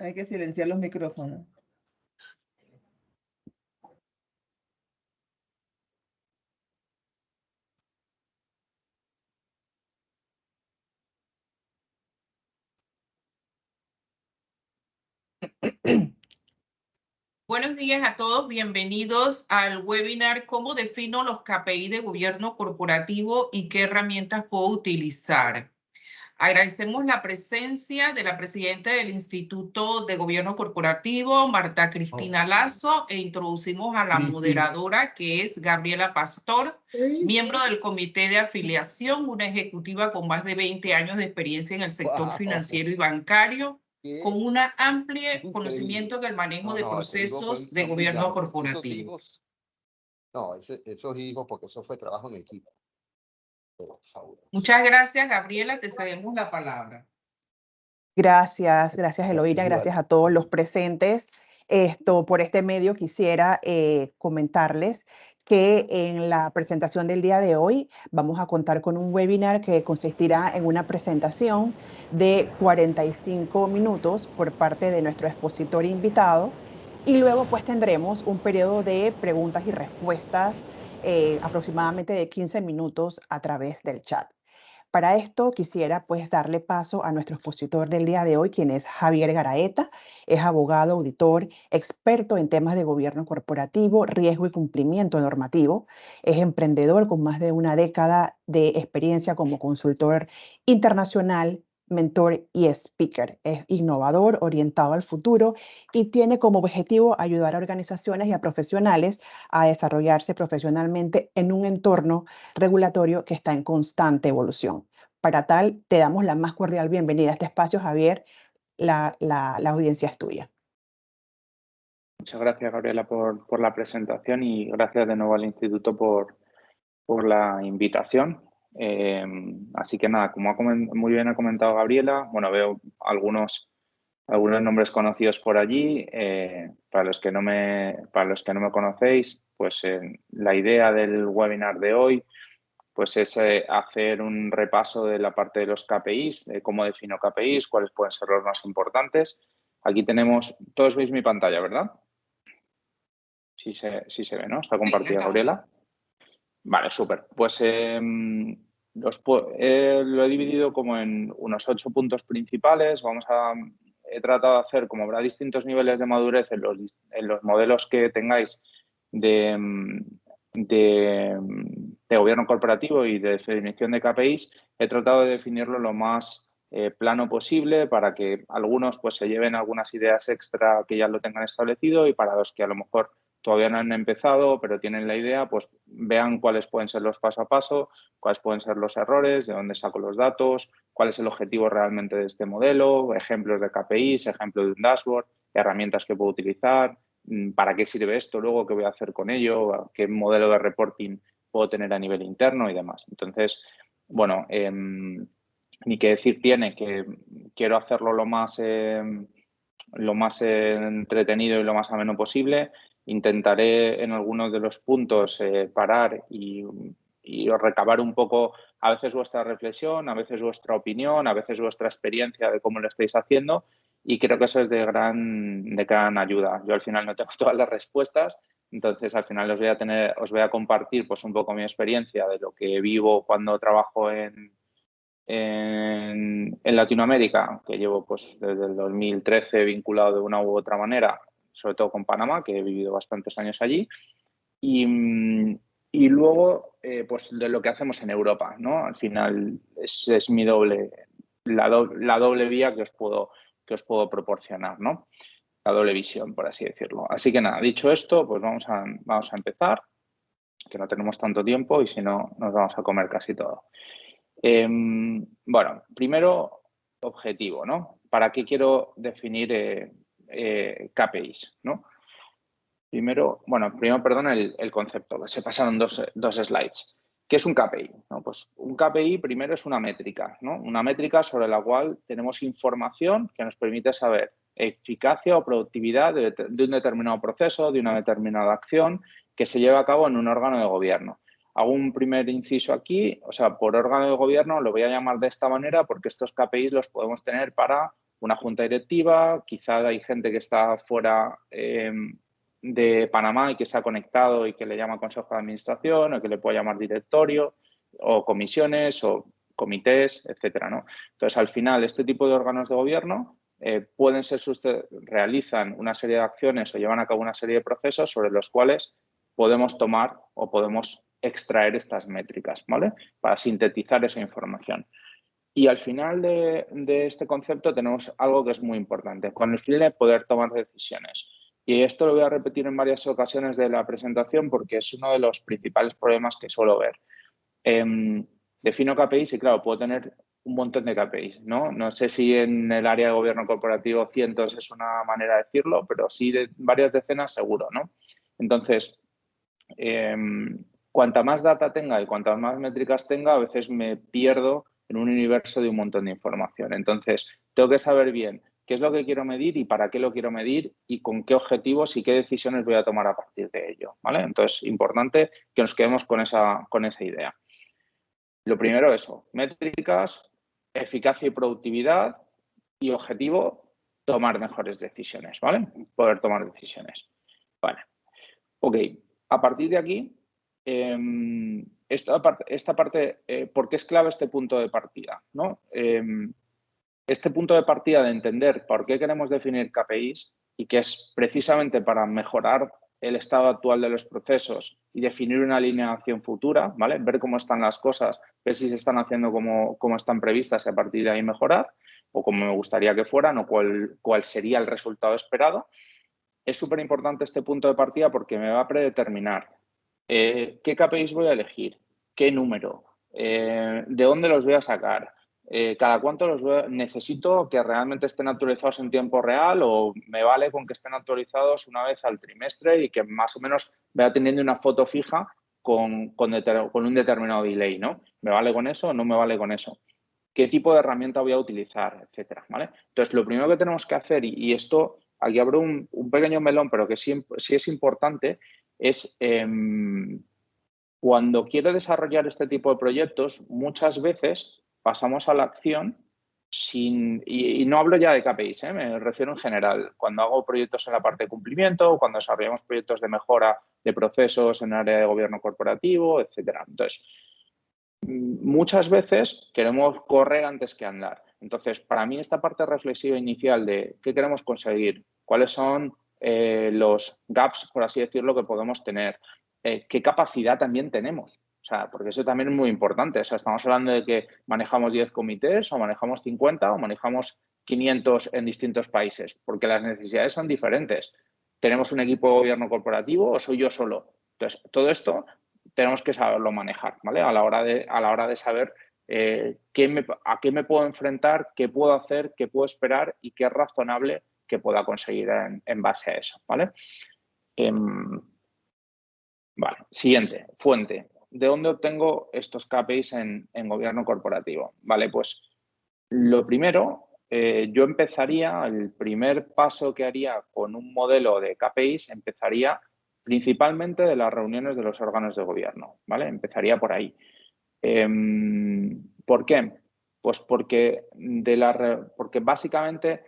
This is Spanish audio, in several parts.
Hay que silenciar los micrófonos. Buenos días a todos, bienvenidos al webinar ¿Cómo defino los KPI de gobierno corporativo y qué herramientas puedo utilizar? Agradecemos la presencia de la presidenta del Instituto de Gobierno Corporativo, Marta Cristina Lazo, e introducimos a la moderadora, que es Gabriela Pastor, miembro del Comité de Afiliación, una ejecutiva con más de 20 años de experiencia en el sector financiero y bancario, con un amplio conocimiento en el manejo de procesos de gobierno corporativo. Esos hijos, porque eso fue trabajo en equipo. Muchas gracias, Gabriela, te cedemos la palabra. Gracias Eloína, gracias a todos los presentes. Por este medio quisiera comentarles que en la presentación del día de hoy vamos a contar con un webinar que consistirá en una presentación de 45 minutos por parte de nuestro expositor invitado y luego pues tendremos un periodo de preguntas y respuestas aproximadamente de 15 minutos a través del chat. Para esto quisiera pues darle paso a nuestro expositor del día de hoy, quien es Javier Garaeta, es abogado, auditor, experto en temas de gobierno corporativo, riesgo y cumplimiento normativo, es emprendedor con más de una década de experiencia como consultor internacional, mentor y speaker. Es innovador, orientado al futuro y tiene como objetivo ayudar a organizaciones y a profesionales a desarrollarse profesionalmente en un entorno regulatorio que está en constante evolución. Para tal, te damos la más cordial bienvenida a este espacio, Javier. La audiencia es tuya. Muchas gracias, Gabriela, por la presentación y gracias de nuevo al Instituto por la invitación. Así que nada, como muy bien ha comentado Gabriela, bueno, veo algunos nombres conocidos por allí. Para los que no me conocéis, pues la idea del webinar de hoy pues es hacer un repaso de la parte de los KPIs, de cómo defino KPIs, cuáles pueden ser los más importantes. Aquí tenemos, todos veis mi pantalla, ¿verdad? Sí se ve, ¿no? Está compartida, Gabriela. Vale, súper. Pues lo he dividido como en unos 8 puntos principales. He tratado de hacer, como habrá distintos niveles de madurez en los modelos que tengáis de gobierno corporativo y de definición de KPIs, he tratado de definirlo lo más plano posible para que algunos pues se lleven algunas ideas extra que ya lo tengan establecido y para los que a lo mejor todavía no han empezado, pero tienen la idea, pues vean cuáles pueden ser los paso a paso, cuáles pueden ser los errores, de dónde saco los datos, cuál es el objetivo realmente de este modelo, ejemplos de KPIs, ejemplo de un dashboard, herramientas que puedo utilizar, para qué sirve esto luego, qué voy a hacer con ello, qué modelo de reporting puedo tener a nivel interno y demás. Entonces, bueno, ni que decir tiene que quiero hacerlo lo más entretenido y lo más ameno posible. Intentaré en algunos de los puntos parar y recabar un poco a veces vuestra reflexión, a veces vuestra opinión, a veces vuestra experiencia de cómo lo estáis haciendo y creo que eso es de gran ayuda. Yo al final no tengo todas las respuestas, entonces al final os voy a compartir pues un poco mi experiencia de lo que vivo cuando trabajo en Latinoamérica, que llevo pues desde el 2013 vinculado de una u otra manera, sobre todo con Panamá, que he vivido bastantes años allí, y luego pues de lo que hacemos en Europa, ¿no? Al final es mi la doble vía que os puedo proporcionar, ¿no? La doble visión, por así decirlo. Así que nada, dicho esto, pues vamos a empezar, que no tenemos tanto tiempo y si no nos vamos a comer casi todo. Bueno, primero, objetivo, ¿no? ¿Para qué quiero definir KPIs, ¿no? Primero, perdón, el concepto, que se pasaron dos slides. ¿Qué es un KPI? ¿No? Pues un KPI primero es una métrica, ¿no? Una métrica sobre la cual tenemos información que nos permite saber eficacia o productividad de un determinado proceso, de una determinada acción que se lleva a cabo en un órgano de gobierno. Hago un primer inciso aquí, o sea, por órgano de gobierno lo voy a llamar de esta manera porque estos KPIs los podemos tener para una junta directiva, quizá hay gente que está fuera de Panamá y que se ha conectado y que le llama consejo de administración o que le puede llamar directorio o comisiones o comités, etcétera, ¿no? Entonces, al final, este tipo de órganos de gobierno pueden ser, realizan una serie de acciones o llevan a cabo una serie de procesos sobre los cuales podemos tomar o podemos extraer estas métricas, ¿vale? Para sintetizar esa información. Y al final de este concepto tenemos algo que es muy importante, con el fin de poder tomar decisiones. Y esto lo voy a repetir en varias ocasiones de la presentación porque es uno de los principales problemas que suelo ver. Defino KPIs y, claro, puedo tener un montón de KPIs, ¿no? No sé si en el área de gobierno corporativo cientos es una manera de decirlo, pero sí de varias decenas seguro, ¿no? Entonces, cuanta más data tenga y cuantas más métricas tenga, a veces me pierdo en un universo de un montón de información. Entonces, tengo que saber bien qué es lo que quiero medir y para qué lo quiero medir y con qué objetivos y qué decisiones voy a tomar a partir de ello, ¿vale? Entonces, importante que nos quedemos con esa idea. Lo primero, eso, métricas, eficacia y productividad y objetivo, tomar mejores decisiones, ¿vale? Poder tomar decisiones. Vale. Ok, a partir de aquí, esta parte, ¿por qué es clave este punto de partida? ¿No? Este punto de partida de entender por qué queremos definir KPIs y que es precisamente para mejorar el estado actual de los procesos y definir una línea de acción futura, ¿vale? Ver cómo están las cosas, ver si se están haciendo como están previstas y a partir de ahí mejorar, o como me gustaría que fueran, o cuál sería el resultado esperado. Es súper importante este punto de partida porque me va a predeterminar qué KPIs voy a elegir, qué número, de dónde los voy a sacar, cada cuánto necesito que realmente estén actualizados en tiempo real o me vale con que estén actualizados una vez al trimestre y que más o menos vaya teniendo una foto fija con un determinado delay, ¿no? ¿Me vale con eso o no me vale con eso? ¿Qué tipo de herramienta voy a utilizar? Etcétera, ¿vale? Entonces, lo primero que tenemos que hacer, y esto, aquí abro un pequeño melón, pero que sí es importante, es cuando quiero desarrollar este tipo de proyectos, muchas veces pasamos a la acción y no hablo ya de KPIs, me refiero en general. Cuando hago proyectos en la parte de cumplimiento, cuando desarrollamos proyectos de mejora de procesos en el área de gobierno corporativo, etcétera. Entonces, muchas veces queremos correr antes que andar. Entonces, para mí esta parte reflexiva inicial de qué queremos conseguir, cuáles son los gaps, por así decirlo, que podemos tener, qué capacidad también tenemos. O sea, porque eso también es muy importante. O sea, estamos hablando de que manejamos 10 comités o manejamos 50 o manejamos 500 en distintos países, porque las necesidades son diferentes. ¿Tenemos un equipo de gobierno corporativo o soy yo solo? Entonces, todo esto tenemos que saberlo manejar, ¿vale? A la hora de saber a qué me puedo enfrentar, qué puedo hacer, qué puedo esperar y qué es razonable que pueda conseguir en base a eso, ¿vale? Vale, siguiente, fuente. ¿De dónde obtengo estos KPIs en gobierno corporativo? Vale, pues lo primero, yo empezaría, el primer paso que haría con un modelo de KPIs, empezaría principalmente de las reuniones de los órganos de gobierno, ¿vale? Empezaría por ahí. ¿Por qué? Pues porque básicamente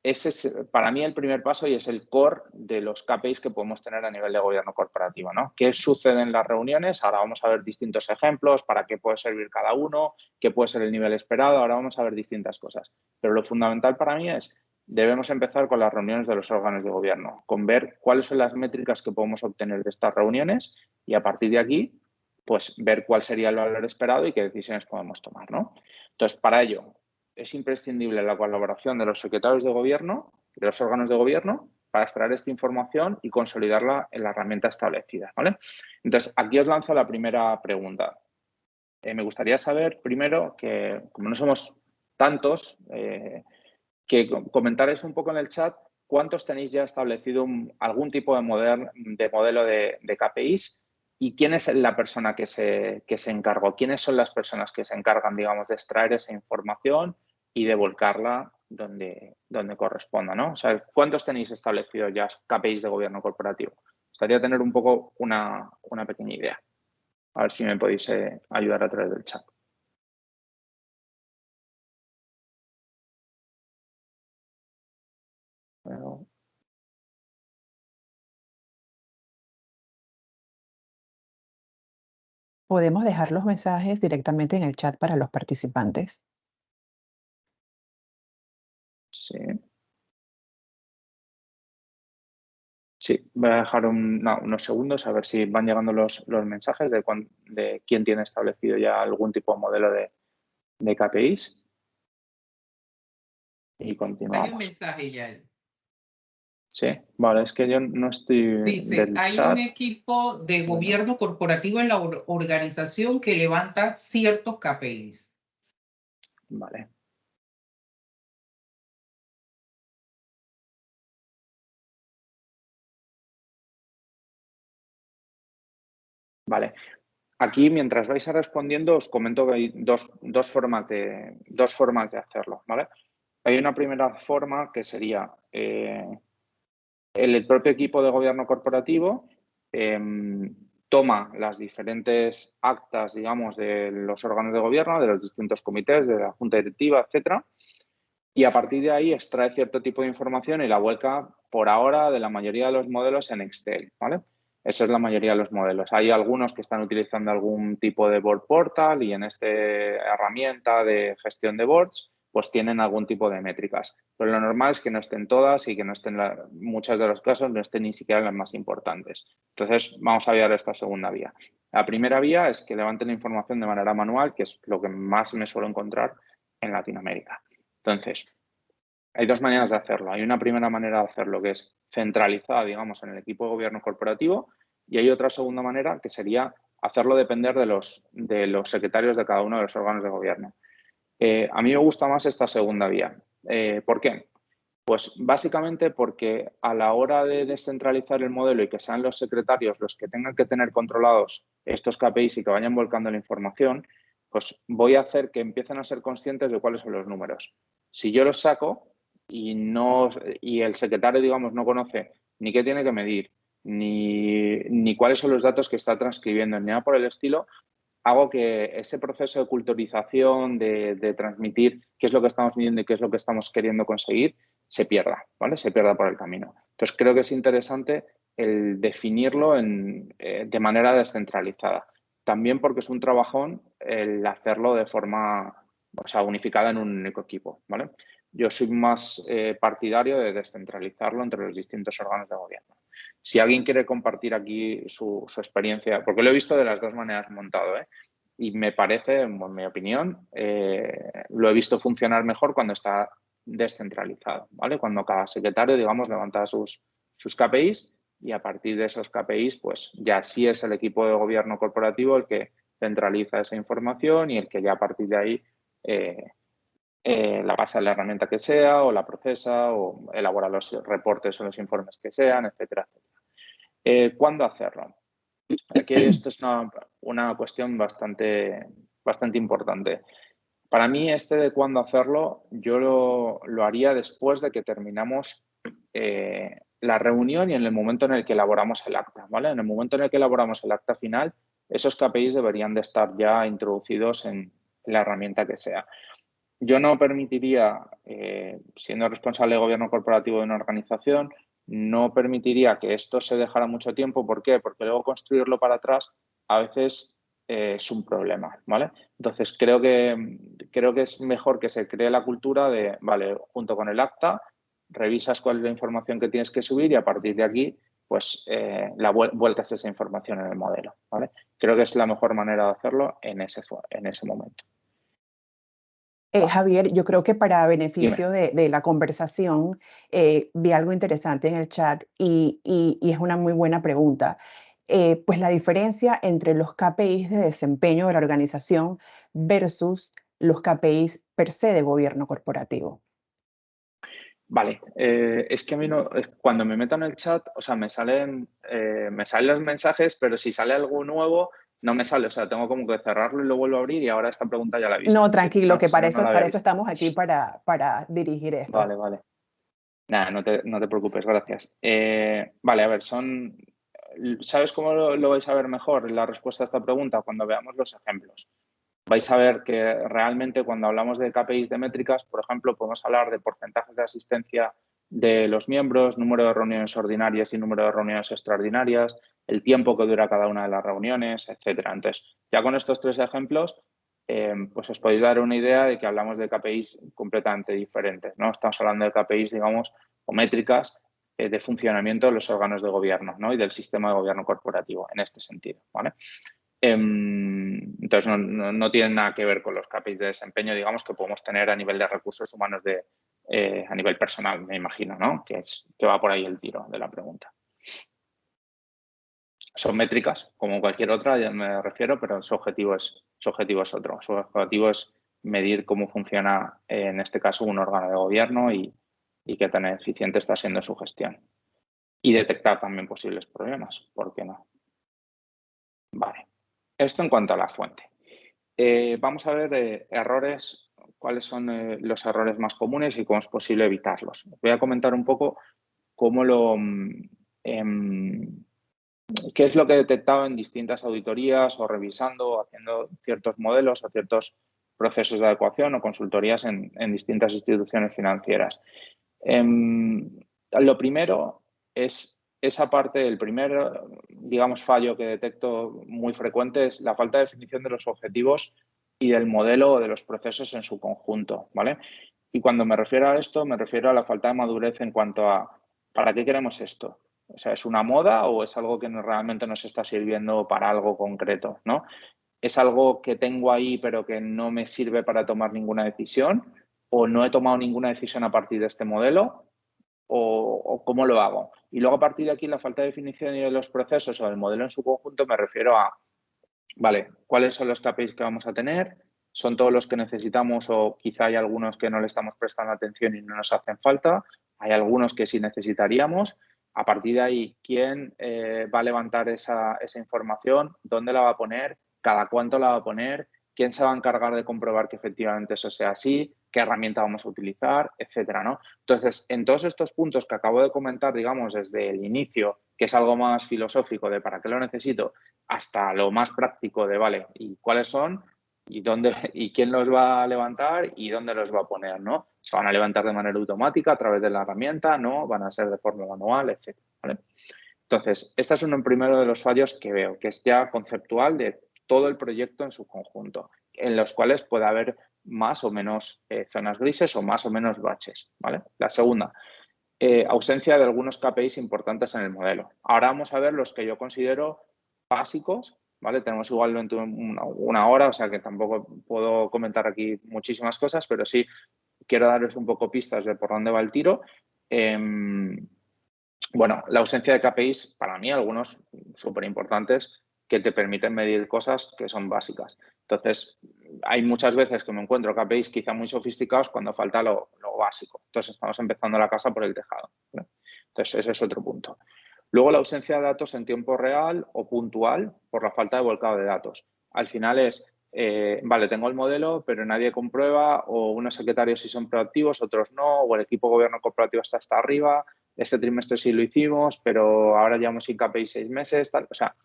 ese es para mí el primer paso y es el core de los KPIs que podemos tener a nivel de gobierno corporativo, ¿no? ¿Qué sucede en las reuniones? Ahora vamos a ver distintos ejemplos para qué puede servir cada uno, qué puede ser el nivel esperado, ahora vamos a ver distintas cosas. Pero lo fundamental para mí es, debemos empezar con las reuniones de los órganos de gobierno, con ver cuáles son las métricas que podemos obtener de estas reuniones y a partir de aquí, pues ver cuál sería el valor esperado y qué decisiones podemos tomar, ¿no? Entonces, para ello, es imprescindible la colaboración de los secretarios de gobierno, de los órganos de gobierno, para extraer esta información y consolidarla en la herramienta establecida, ¿vale? Entonces, aquí os lanzo la primera pregunta. Me gustaría saber, primero, que como no somos tantos, que comentaréis un poco en el chat cuántos tenéis ya establecido algún tipo de modelo de KPIs y quién es la persona que se encargó, quiénes son las personas que se encargan, digamos, de extraer esa información y de volcarla donde corresponda, ¿no? O sea, ¿cuántos tenéis establecidos ya KPIs de gobierno corporativo? Me gustaría tener un poco una pequeña idea. A ver si me podéis ayudar a través del chat. podemos dejar los mensajes directamente en el chat para los participantes. Sí. Sí, voy a dejar unos segundos a ver si van llegando los mensajes de quién tiene establecido ya algún tipo de modelo de KPIs. Y Hay un continuamos. mensaje ya. Sí, vale, es que yo no estoy Dice, del hay chat. un equipo de Bueno. gobierno corporativo en la organización que levanta ciertos KPIs. Vale. Vale. Aquí, mientras vais respondiendo, os comento que hay dos formas de hacerlo, ¿vale? Hay una primera forma que sería el propio equipo de gobierno corporativo toma las diferentes actas, digamos, de los órganos de gobierno, de los distintos comités, de la junta directiva, etcétera, y a partir de ahí extrae cierto tipo de información y la vuelca, por ahora, de la mayoría de los modelos en Excel, ¿vale? Esa es la mayoría de los modelos. Hay algunos que están utilizando algún tipo de board portal y en esta herramienta de gestión de boards pues tienen algún tipo de métricas. Pero lo normal es que no estén todas y que no estén, muchos de los casos, no estén ni siquiera las más importantes. Entonces, vamos a ver esta segunda vía. La primera vía es que levanten la información de manera manual, que es lo que más me suelo encontrar en Latinoamérica. Entonces, hay dos maneras de hacerlo. Hay una primera manera de hacerlo que es centralizada, digamos, en el equipo de gobierno corporativo y hay otra segunda manera que sería hacerlo depender de los secretarios de cada uno de los órganos de gobierno. A mí me gusta más esta segunda vía. ¿Por qué? Pues básicamente porque a la hora de descentralizar el modelo y que sean los secretarios los que tengan que tener controlados estos KPIs y que vayan volcando la información, pues voy a hacer que empiecen a ser conscientes de cuáles son los números. Si yo los saco y el secretario, digamos, no conoce ni qué tiene que medir, ni cuáles son los datos que está transcribiendo, ni nada por el estilo, hago que ese proceso de culturización, de transmitir qué es lo que estamos midiendo y qué es lo que estamos queriendo conseguir, se pierda, ¿vale? Se pierda por el camino. Entonces, creo que es interesante el definirlo de manera descentralizada. También porque es un trabajón el hacerlo de forma, o sea, unificada en un único equipo, ¿vale? Yo soy más partidario de descentralizarlo entre los distintos órganos de gobierno. Si alguien quiere compartir aquí su experiencia, porque lo he visto de las dos maneras montado, y me parece, en mi opinión, lo he visto funcionar mejor cuando está descentralizado, ¿vale? Cuando cada secretario, digamos, levanta sus KPIs y a partir de esos KPIs, pues ya sí es el equipo de gobierno corporativo el que centraliza esa información y el que ya a partir de ahí la pasa en la herramienta que sea o la procesa o elabora los reportes o los informes que sean, etcétera, etcétera. ¿Cuándo hacerlo? Aquí esto es una cuestión bastante importante. Para mí, de cuándo hacerlo, yo lo haría después de que terminamos la reunión y en el momento en el que elaboramos el acta, ¿vale? En el momento en el que elaboramos el acta final, esos KPIs deberían de estar ya introducidos en la herramienta que sea. Yo no permitiría, siendo responsable de gobierno corporativo de una organización, no permitiría que esto se dejara mucho tiempo. ¿Por qué? Porque luego construirlo para atrás a veces es un problema, ¿vale? Entonces, creo que es mejor que se cree la cultura de, vale, junto con el acta, revisas cuál es la información que tienes que subir y a partir de aquí, pues, vuelcas esa información en el modelo, ¿vale? Creo que es la mejor manera de hacerlo en ese momento. Javier, yo creo que para beneficio de la conversación, vi algo interesante en el chat y es una muy buena pregunta. Pues la diferencia entre los KPIs de desempeño de la organización versus los KPIs per se de gobierno corporativo. Vale, es que a mí no, cuando me meto en el chat, o sea, me salen los mensajes, pero si sale algo nuevo, no me sale. O sea, tengo como que cerrarlo y lo vuelvo a abrir y ahora esta pregunta ya la he visto. No, tranquilo, que para no la había eso visto. estamos aquí para dirigir esto. Vale, vale. Nada, no te preocupes, gracias. Vale, a ver, ¿sabes cómo lo vais a ver mejor la respuesta a esta pregunta? Cuando veamos los ejemplos. Vais a ver que realmente cuando hablamos de KPIs de métricas, por ejemplo, podemos hablar de porcentajes de asistencia de los miembros, número de reuniones ordinarias y número de reuniones extraordinarias, el tiempo que dura cada una de las reuniones, etcétera. Entonces, ya con estos 3 ejemplos, pues os podéis dar una idea de que hablamos de KPIs completamente diferentes, ¿no? Estamos hablando de KPIs, digamos, o métricas de funcionamiento de los órganos de gobierno, ¿no? Y del sistema de gobierno corporativo, en este sentido, ¿vale? Entonces, no tienen nada que ver con los KPIs de desempeño, digamos, que podemos tener a nivel de recursos humanos a nivel personal, me imagino, ¿no? Que va por ahí el tiro de la pregunta. Son métricas, como cualquier otra, ya me refiero, pero su objetivo es otro. Su objetivo es medir cómo funciona, en este caso, un órgano de gobierno y qué tan eficiente está siendo su gestión. Y detectar también posibles problemas, ¿por qué no? Vale. Esto en cuanto a la fuente. Vamos a ver errores, cuáles son los errores más comunes y cómo es posible evitarlos. Voy a comentar un poco cómo qué es lo que he detectado en distintas auditorías o revisando o haciendo ciertos modelos o ciertos procesos de adecuación o consultorías en distintas instituciones financieras. Lo primero es esa parte, el primer, digamos, fallo que detecto muy frecuente es la falta de definición de los objetivos y del modelo o de los procesos en su conjunto, ¿vale? Y cuando me refiero a esto, me refiero a la falta de madurez en cuanto a ¿para qué queremos esto? O sea, ¿es una moda o es algo que realmente nos está sirviendo para algo concreto, ¿no? ¿Es algo que tengo ahí pero que no me sirve para tomar ninguna decisión? ¿O no he tomado ninguna decisión a partir de este modelo? ¿O cómo lo hago? Y luego a partir de aquí la falta de definición de los procesos o del modelo en su conjunto me refiero a, vale, ¿cuáles son los KPIs que vamos a tener? ¿Son todos los que necesitamos o quizá hay algunos que no le estamos prestando atención y no nos hacen falta? ¿Hay algunos que sí necesitaríamos? A partir de ahí, ¿quién va a levantar esa información? ¿Dónde la va a poner? ¿Cada cuánto la va a poner? ¿Quién se va a encargar de comprobar que efectivamente eso sea así? ¿Qué herramienta vamos a utilizar? Etcétera, ¿no? Entonces, en todos estos puntos que acabo de comentar, digamos, desde el inicio, que es algo más filosófico de para qué lo necesito, hasta lo más práctico de, vale, ¿y cuáles son? ¿Y dónde y quién los va a levantar y dónde los va a poner, ¿no? ¿Se van a levantar de manera automática a través de la herramienta? ¿No? ¿Van a ser de forma manual? Etcétera, ¿vale? Entonces, este es uno primero de los fallos que veo, que es ya conceptual de todo el proyecto en su conjunto, en los cuales puede haber más o menos zonas grises o más o menos baches, ¿vale? La segunda, ausencia de algunos KPIs importantes en el modelo. Ahora vamos a ver los que yo considero básicos, ¿vale? Tenemos igual una hora, o sea que tampoco puedo comentar aquí muchísimas cosas, pero sí quiero darles un poco pistas de por dónde va el tiro. Bueno, la ausencia de KPIs, para mí, algunos súper importantes que te permiten medir cosas que son básicas. Entonces, hay muchas veces que me encuentro KPIs quizá muy sofisticados cuando falta lo básico. Entonces, estamos empezando la casa por el tejado, ¿no? Entonces, ese es otro punto. Luego, la ausencia de datos en tiempo real o puntual por la falta de volcado de datos. Al final es, vale, tengo el modelo, pero nadie comprueba, o unos secretarios sí son proactivos, otros no, o el equipo de gobierno corporativo está hasta arriba. Este trimestre sí lo hicimos, pero ahora llevamos sin KPI 6 meses, tal. O sea,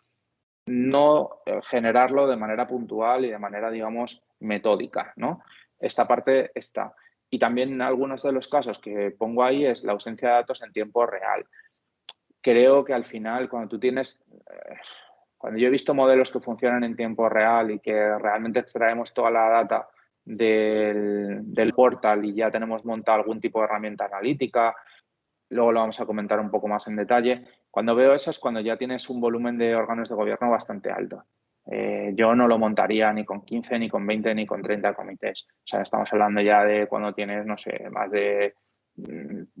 no generarlo de manera puntual y de manera, digamos, metódica, ¿no? Esta parte está. Y también en algunos de los casos que pongo ahí es la ausencia de datos en tiempo real. Creo que al final, cuando tú tienes... cuando yo he visto modelos que funcionan en tiempo real y que realmente extraemos toda la data del portal y ya tenemos montado algún tipo de herramienta analítica, luego lo vamos a comentar un poco más en detalle. Cuando veo eso es cuando ya tienes un volumen de órganos de gobierno bastante alto. Yo no lo montaría ni con 15, ni con 20, ni con 30 comités. O sea, estamos hablando ya de cuando tienes, no sé, más de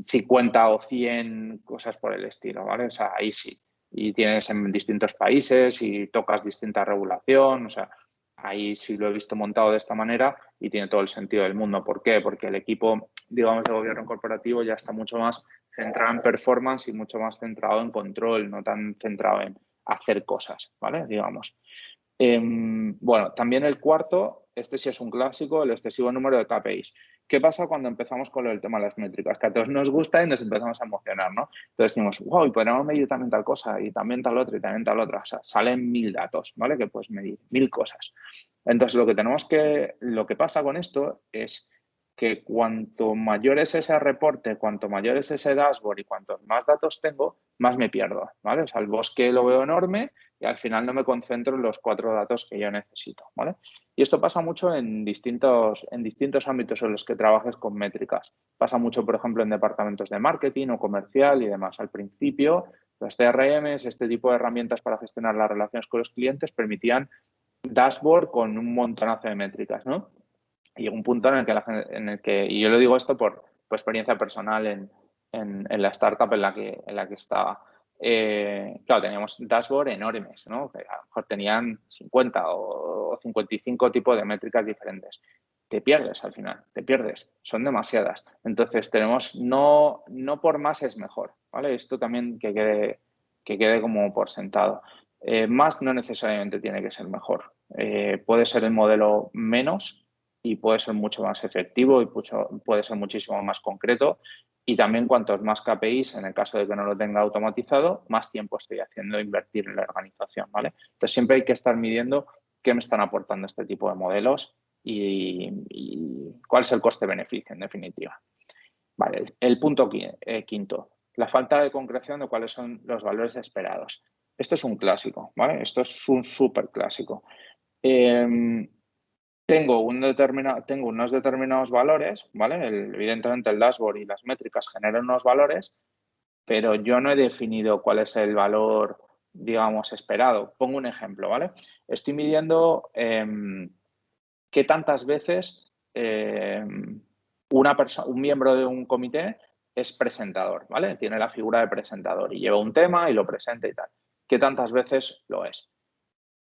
50 o 100 cosas por el estilo, ¿vale? O sea, ahí sí. Y tienes en distintos países y tocas distinta regulación, o sea, ahí sí lo he visto montado de esta manera y tiene todo el sentido del mundo. ¿Por qué? Porque el equipo, digamos, de gobierno corporativo ya está mucho más centrado en performance y mucho más centrado en control, no tan centrado en hacer cosas, ¿vale? Digamos. Bueno, también el cuarto, este sí es un clásico, el excesivo número de KPIs. ¿Qué pasa cuando empezamos con el tema de las métricas? Que a todos nos gusta y nos empezamos a emocionar, ¿no? Entonces decimos, wow, y podemos medir también tal cosa, y también tal otra, y también tal otra. O sea, salen 1000 datos, ¿vale? Que puedes medir 1000 cosas. Entonces, lo que pasa con esto es que cuanto mayor es ese reporte, cuanto mayor es ese dashboard y cuantos más datos tengo, más me pierdo, ¿vale? O sea, el bosque lo veo enorme y al final no me concentro en los 4 datos que yo necesito, ¿vale? Y esto pasa mucho en distintos ámbitos en los que trabajes con métricas. Pasa mucho, por ejemplo, en departamentos de marketing o comercial y demás. Al principio, los CRMs, este tipo de herramientas para gestionar las relaciones con los clientes permitían dashboard con un montonazo de métricas, ¿no? Y llegó un punto en el que, y yo lo digo esto por experiencia personal en la startup en la que estaba. Claro, teníamos dashboard enormes, ¿no? Que a lo mejor tenían 50 o 55 tipos de métricas diferentes. Te pierdes al final, te pierdes, son demasiadas. Entonces tenemos, no por más es mejor, ¿vale? Esto también que quede como por sentado. Más no necesariamente tiene que ser mejor. Puede ser el modelo menos y puede ser mucho más efectivo y puede ser muchísimo más concreto. Y también cuantos más KPIs, en el caso de que no lo tenga automatizado, más tiempo estoy haciendo invertir en la organización, ¿vale? Entonces siempre hay que estar midiendo qué me están aportando este tipo de modelos y cuál es el coste-beneficio, en definitiva. Vale, el punto quinto, la falta de concreción de cuáles son los valores esperados. Esto es un clásico, ¿vale? Esto es un súper clásico. Tengo unos determinados valores, ¿vale? Evidentemente el dashboard y las métricas generan unos valores, pero yo no he definido cuál es el valor, digamos, esperado. Pongo un ejemplo, ¿vale? Estoy midiendo qué tantas veces un miembro de un comité es presentador, ¿vale? Tiene la figura de presentador y lleva un tema y lo presenta y tal. ¿Qué tantas veces lo es?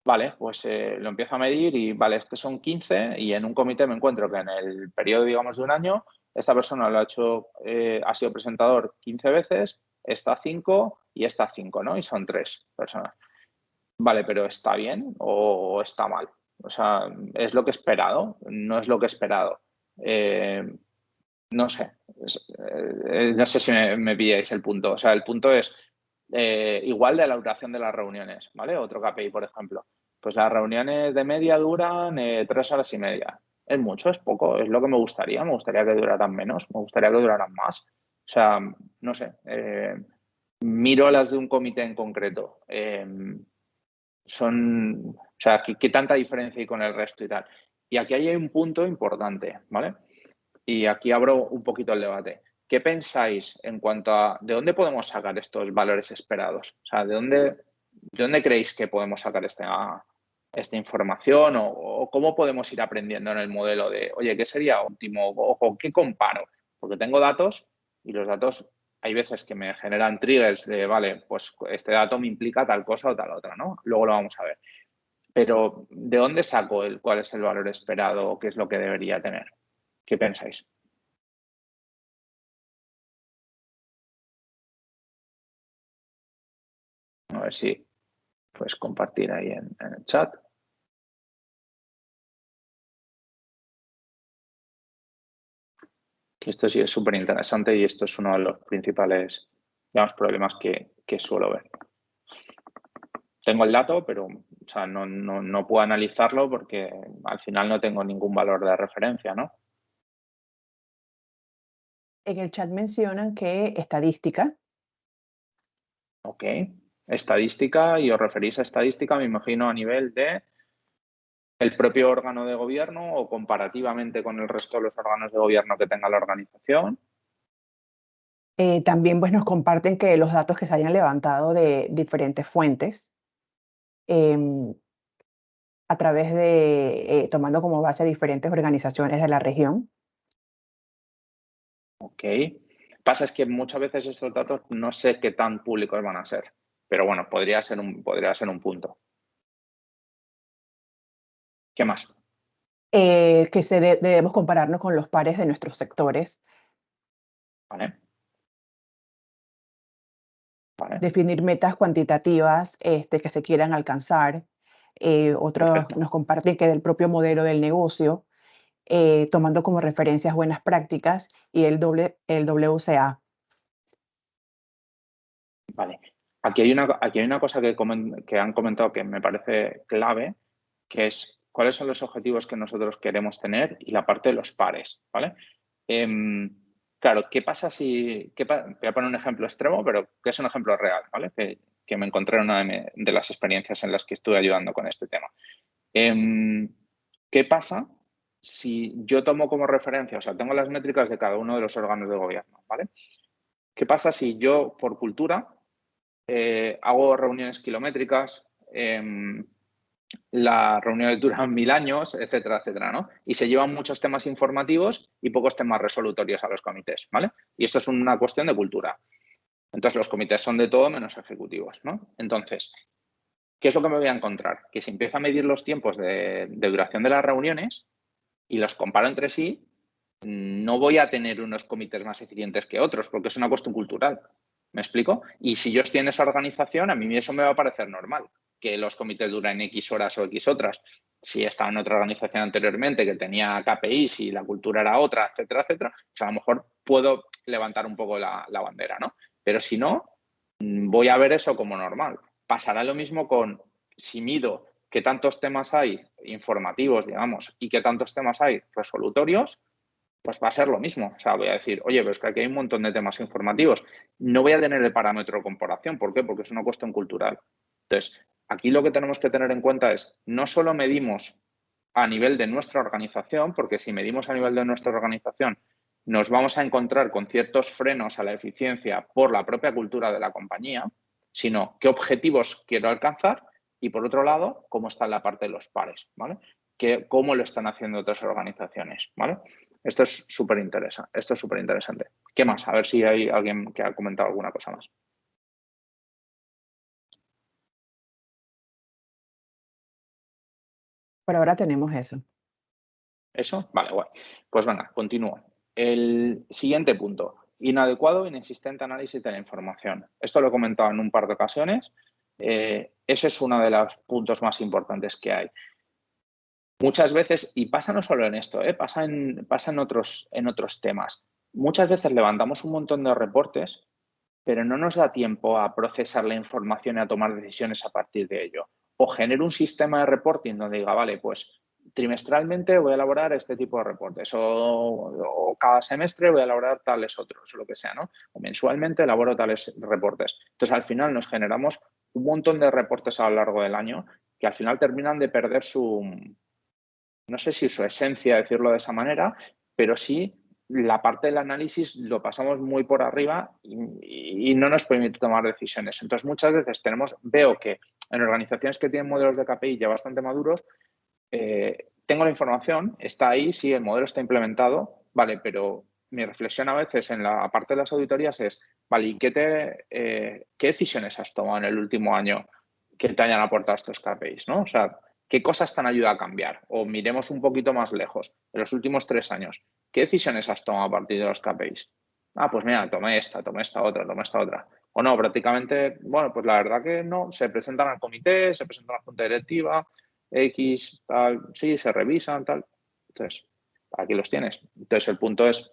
Vale, pues lo empiezo a medir y, vale, estos son 15 y en un comité me encuentro que en el periodo, digamos, de un año, esta persona lo ha sido presentador 15 veces, esta 5 y esta 5, ¿no? Y son 3 personas. Vale, pero ¿está bien o está mal? O sea, ¿es lo que he esperado? ¿No es lo que he esperado? No sé. No sé si me pilláis el punto. O sea, el punto es igual de la duración de las reuniones, ¿vale? Otro KPI, por ejemplo. Pues las reuniones de media duran 3 horas y media. ¿Es mucho? ¿Es poco? Es lo que me gustaría. Me gustaría que duraran menos. Me gustaría que duraran más. O sea, no sé. Miro las de un comité en concreto. O sea, ¿qué tanta diferencia hay con el resto y tal? Y aquí hay un punto importante, ¿vale? Y aquí abro un poquito el debate. ¿Qué pensáis en cuanto a de dónde podemos sacar estos valores esperados? O sea, ¿de dónde creéis que podemos sacar esta información o cómo podemos ir aprendiendo en el modelo de, oye, ¿qué sería óptimo o qué comparo? Porque tengo datos y los datos hay veces que me generan triggers de, vale, pues este dato me implica tal cosa o tal otra, ¿no? Luego lo vamos a ver. Pero, ¿de dónde saco cuál es el valor esperado o qué es lo que debería tener? ¿Qué pensáis? A ver si puedes compartir ahí en el chat. Esto sí es súper interesante y esto es uno de los principales, digamos, problemas que suelo ver. Tengo el dato, pero o sea, no puedo analizarlo porque al final no tengo ningún valor de referencia, ¿no? En el chat mencionan que estadística. Ok. Estadística, y os referís a estadística, me imagino, a nivel de el propio órgano de gobierno o comparativamente con el resto de los órganos de gobierno que tenga la organización. También pues, nos comparten que los datos que se hayan levantado de diferentes fuentes, a través de, tomando como base diferentes organizaciones de la región. Ok. Pasa es que muchas veces estos datos no sé qué tan públicos van a ser, pero bueno, podría ser un punto. ¿Qué más? Que debemos compararnos con los pares de nuestros sectores. Vale. Definir metas cuantitativas que se quieran alcanzar. Otros Perfecto. nos comparten que del propio modelo del negocio, tomando como referencias buenas prácticas y el WCA. Vale. Aquí hay una cosa que han comentado que me parece clave, que es cuáles son los objetivos que nosotros queremos tener y la parte de los pares, ¿vale? Claro, ¿qué pasa si... voy a poner un ejemplo extremo, pero que es un ejemplo real, ¿vale? Que me encontré en una de las experiencias en las que estuve ayudando con este tema. ¿Qué pasa si yo tomo como referencia, o sea, tengo las métricas de cada uno de los órganos de gobierno, ¿vale? ¿Qué pasa si yo, por cultura, hago reuniones kilométricas, las reuniones duran 1000 años, etcétera, etcétera, ¿no? Y se llevan muchos temas informativos y pocos temas resolutorios a los comités, ¿vale? Y esto es una cuestión de cultura. Entonces, los comités son de todo menos ejecutivos, ¿no? Entonces, ¿qué es lo que me voy a encontrar? Que si empiezo a medir los tiempos de duración de las reuniones y los comparo entre sí, no voy a tener unos comités más eficientes que otros, porque es una cuestión cultural. ¿Me explico? Y si yo estoy en esa organización, a mí eso me va a parecer normal, que los comités duran X horas o X otras. Si he estado en otra organización anteriormente que tenía KPIs y la cultura era otra, etcétera, etcétera, pues a lo mejor puedo levantar un poco la bandera, ¿no? Pero si no, voy a ver eso como normal. Pasará lo mismo con si mido qué tantos temas hay informativos, digamos, y qué tantos temas hay resolutorios, pues va a ser lo mismo. O sea, voy a decir, oye, pero es que aquí hay un montón de temas informativos. No voy a tener el parámetro de comparación. ¿Por qué? Porque es una cuestión cultural. Entonces, aquí lo que tenemos que tener en cuenta es, no solo medimos a nivel de nuestra organización, porque si medimos a nivel de nuestra organización, nos vamos a encontrar con ciertos frenos a la eficiencia por la propia cultura de la compañía, sino qué objetivos quiero alcanzar y, por otro lado, cómo está la parte de los pares, ¿vale? Cómo lo están haciendo otras organizaciones, ¿vale? Esto es súper interesante. ¿Qué más? A ver si hay alguien que ha comentado alguna cosa más. Por ahora tenemos eso. ¿Eso? Vale, bueno. Pues venga, continúo. El siguiente punto. Inadecuado e inexistente análisis de la información. Esto lo he comentado en un par de ocasiones. Ese es uno de los puntos más importantes que hay. Muchas veces, y pasa no solo en esto, pasa en otros temas. Muchas veces levantamos un montón de reportes, pero no nos da tiempo a procesar la información y a tomar decisiones a partir de ello. O genero un sistema de reporting donde diga, vale, pues trimestralmente voy a elaborar este tipo de reportes o cada semestre voy a elaborar tales otros o lo que sea, ¿no? O mensualmente elaboro tales reportes. Entonces, al final nos generamos un montón de reportes a lo largo del año que al final terminan de perder no sé si su esencia, decirlo de esa manera, pero sí la parte del análisis lo pasamos muy por arriba y no nos permite tomar decisiones. Entonces, muchas veces veo que en organizaciones que tienen modelos de KPI ya bastante maduros, tengo la información, está ahí, sí, el modelo está implementado, vale, pero mi reflexión a veces en la parte de las auditorías es, vale, ¿y qué decisiones has tomado en el último año que te hayan aportado estos KPIs, ¿no? O sea, ¿qué cosas te han ayudado a cambiar? O miremos un poquito más lejos, en los últimos 3 años, ¿qué decisiones has tomado a partir de los KPIs? Ah, pues mira, tomé esta otra. O no, prácticamente, bueno, pues la verdad que no, se presentan al comité, se presentan a la junta directiva, X, tal, sí, se revisan, tal. Entonces, aquí los tienes. Entonces, el punto es,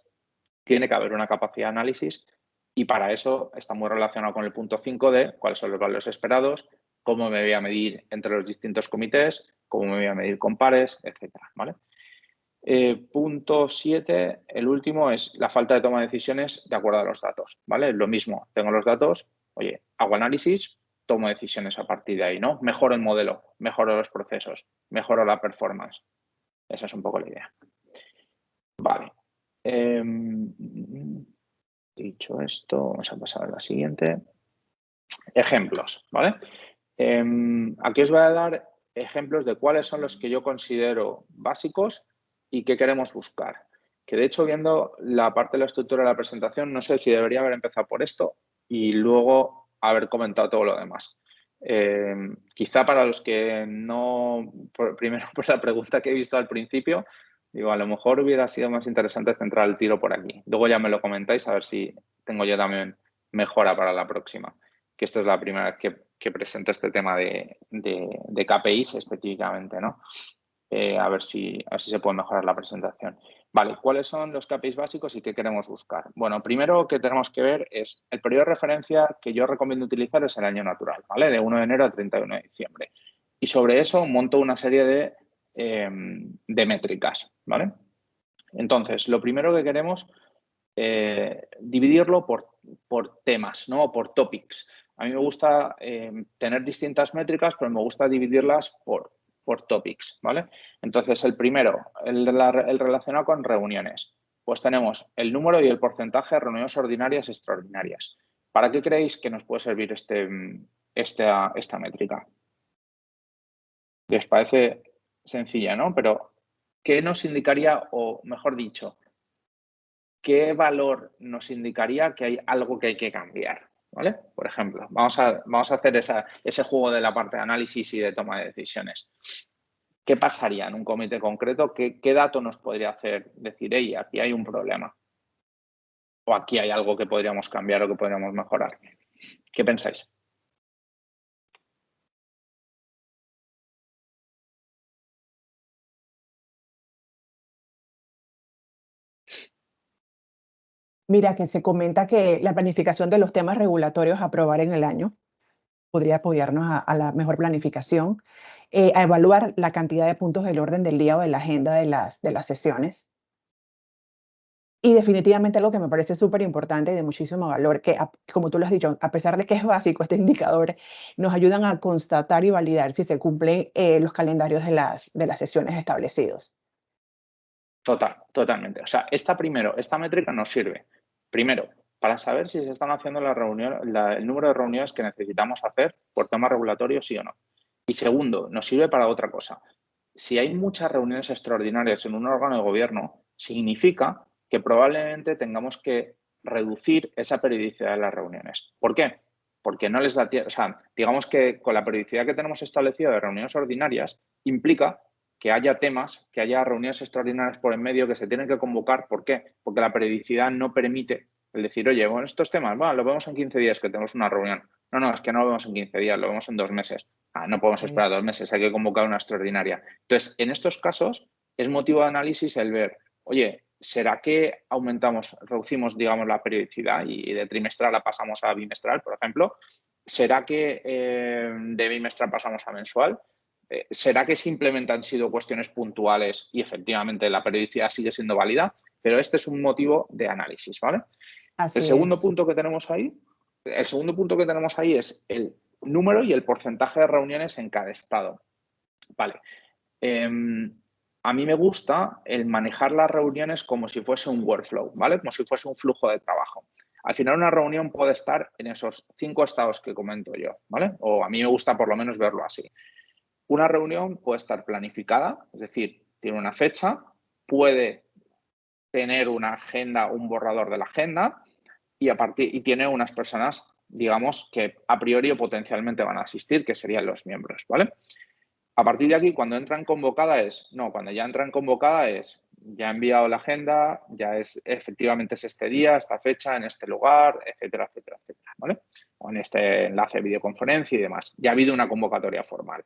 tiene que haber una capacidad de análisis y para eso está muy relacionado con el punto 5 de cuáles son los valores esperados, cómo me voy a medir entre los distintos comités, cómo me voy a medir con pares, etcétera, ¿vale? Punto 7, el último, es la falta de toma de decisiones de acuerdo a los datos, ¿vale? Lo mismo, tengo los datos, oye, hago análisis, tomo decisiones a partir de ahí, ¿no? Mejoro el modelo, mejoro los procesos, mejoro la performance. Esa es un poco la idea. Vale. Dicho esto, vamos a pasar a la siguiente. Ejemplos, ¿vale? Aquí os voy a dar ejemplos de cuáles son los que yo considero básicos y qué queremos buscar. Que de hecho, viendo la parte de la estructura de la presentación, no sé si debería haber empezado por esto y luego haber comentado todo lo demás. Quizá para los que no, primero por la pregunta que he visto al principio, digo, a lo mejor hubiera sido más interesante centrar el tiro por aquí. Luego ya me lo comentáis a ver si tengo yo también mejora para la próxima, que esta es la primera vez que presento este tema de KPIs específicamente, ¿no? A ver si se puede mejorar la presentación. Vale, ¿cuáles son los KPIs básicos y qué queremos buscar? Bueno, primero que tenemos que ver es el periodo de referencia que yo recomiendo utilizar es el año natural, ¿vale? De 1 de enero a 31 de diciembre. Y sobre eso monto una serie de métricas, ¿vale? Entonces, lo primero que queremos dividirlo por temas, ¿no? Por topics. A mí me gusta tener distintas métricas, pero me gusta dividirlas por topics, ¿vale? Entonces, el primero, el relacionado con reuniones. Pues tenemos el número y el porcentaje de reuniones ordinarias y extraordinarias. ¿Para qué creéis que nos puede servir esta métrica? Que os parece sencilla, ¿no? Pero, ¿qué nos indicaría, o mejor dicho, qué valor nos indicaría que hay algo que hay que cambiar? ¿Vale? Por ejemplo, vamos a hacer ese juego de la parte de análisis y de toma de decisiones. ¿Qué pasaría en un comité concreto? ¿Qué dato nos podría hacer decir, hey, aquí hay un problema? O aquí hay algo que podríamos cambiar o que podríamos mejorar. ¿Qué pensáis? Mira, que se comenta que la planificación de los temas regulatorios a aprobar en el año podría apoyarnos a la mejor planificación, a evaluar la cantidad de puntos del orden del día o de la agenda de las sesiones. Y definitivamente algo que me parece súper importante y de muchísimo valor, que como tú lo has dicho, a pesar de que es básico este indicador, nos ayudan a constatar y validar si se cumplen los calendarios de las sesiones establecidos. Totalmente. O sea, esta métrica nos sirve, primero, para saber si se están haciendo el número de reuniones que necesitamos hacer por temas regulatorios, sí o no. Y segundo, nos sirve para otra cosa. Si hay muchas reuniones extraordinarias en un órgano de gobierno, significa que probablemente tengamos que reducir esa periodicidad de las reuniones. ¿Por qué? Porque no les da tiempo. O sea, digamos que con la periodicidad que tenemos establecida de reuniones ordinarias, implica que haya temas, que haya reuniones extraordinarias por en medio que se tienen que convocar. ¿Por qué? Porque la periodicidad no permite el decir, oye, bueno, estos temas, bueno, lo vemos en 15 días que tenemos una reunión. No, es que no lo vemos en 15 días, lo vemos en 2 meses. No podemos esperar 2 meses, hay que convocar una extraordinaria. Entonces, en estos casos, es motivo de análisis el ver, oye, ¿será que reducimos, digamos, la periodicidad y de trimestral la pasamos a bimestral, por ejemplo? ¿Será que de bimestral pasamos a mensual? ¿Será que simplemente han sido cuestiones puntuales y efectivamente la periodicidad sigue siendo válida? Pero este es un motivo de análisis, ¿vale? Así El segundo es. punto que tenemos ahí es el número y el porcentaje de reuniones en cada estado. Vale. A mí me gusta el manejar las reuniones como si fuese un workflow, ¿vale? Como si fuese un flujo de trabajo. Al final una reunión puede estar en esos 5 estados que comento yo, ¿vale? O a mí me gusta por lo menos verlo así. Una reunión puede estar planificada, es decir, tiene una fecha, puede tener una agenda, un borrador de la agenda y tiene unas personas, digamos, que a priori o potencialmente van a asistir, que serían los miembros, ¿vale? A partir de aquí, cuando ya entran convocada ya he enviado la agenda, efectivamente es este día, esta fecha, en este lugar, etcétera, etcétera, etcétera, ¿vale? O en este enlace de videoconferencia y demás. Ya ha habido una convocatoria formal.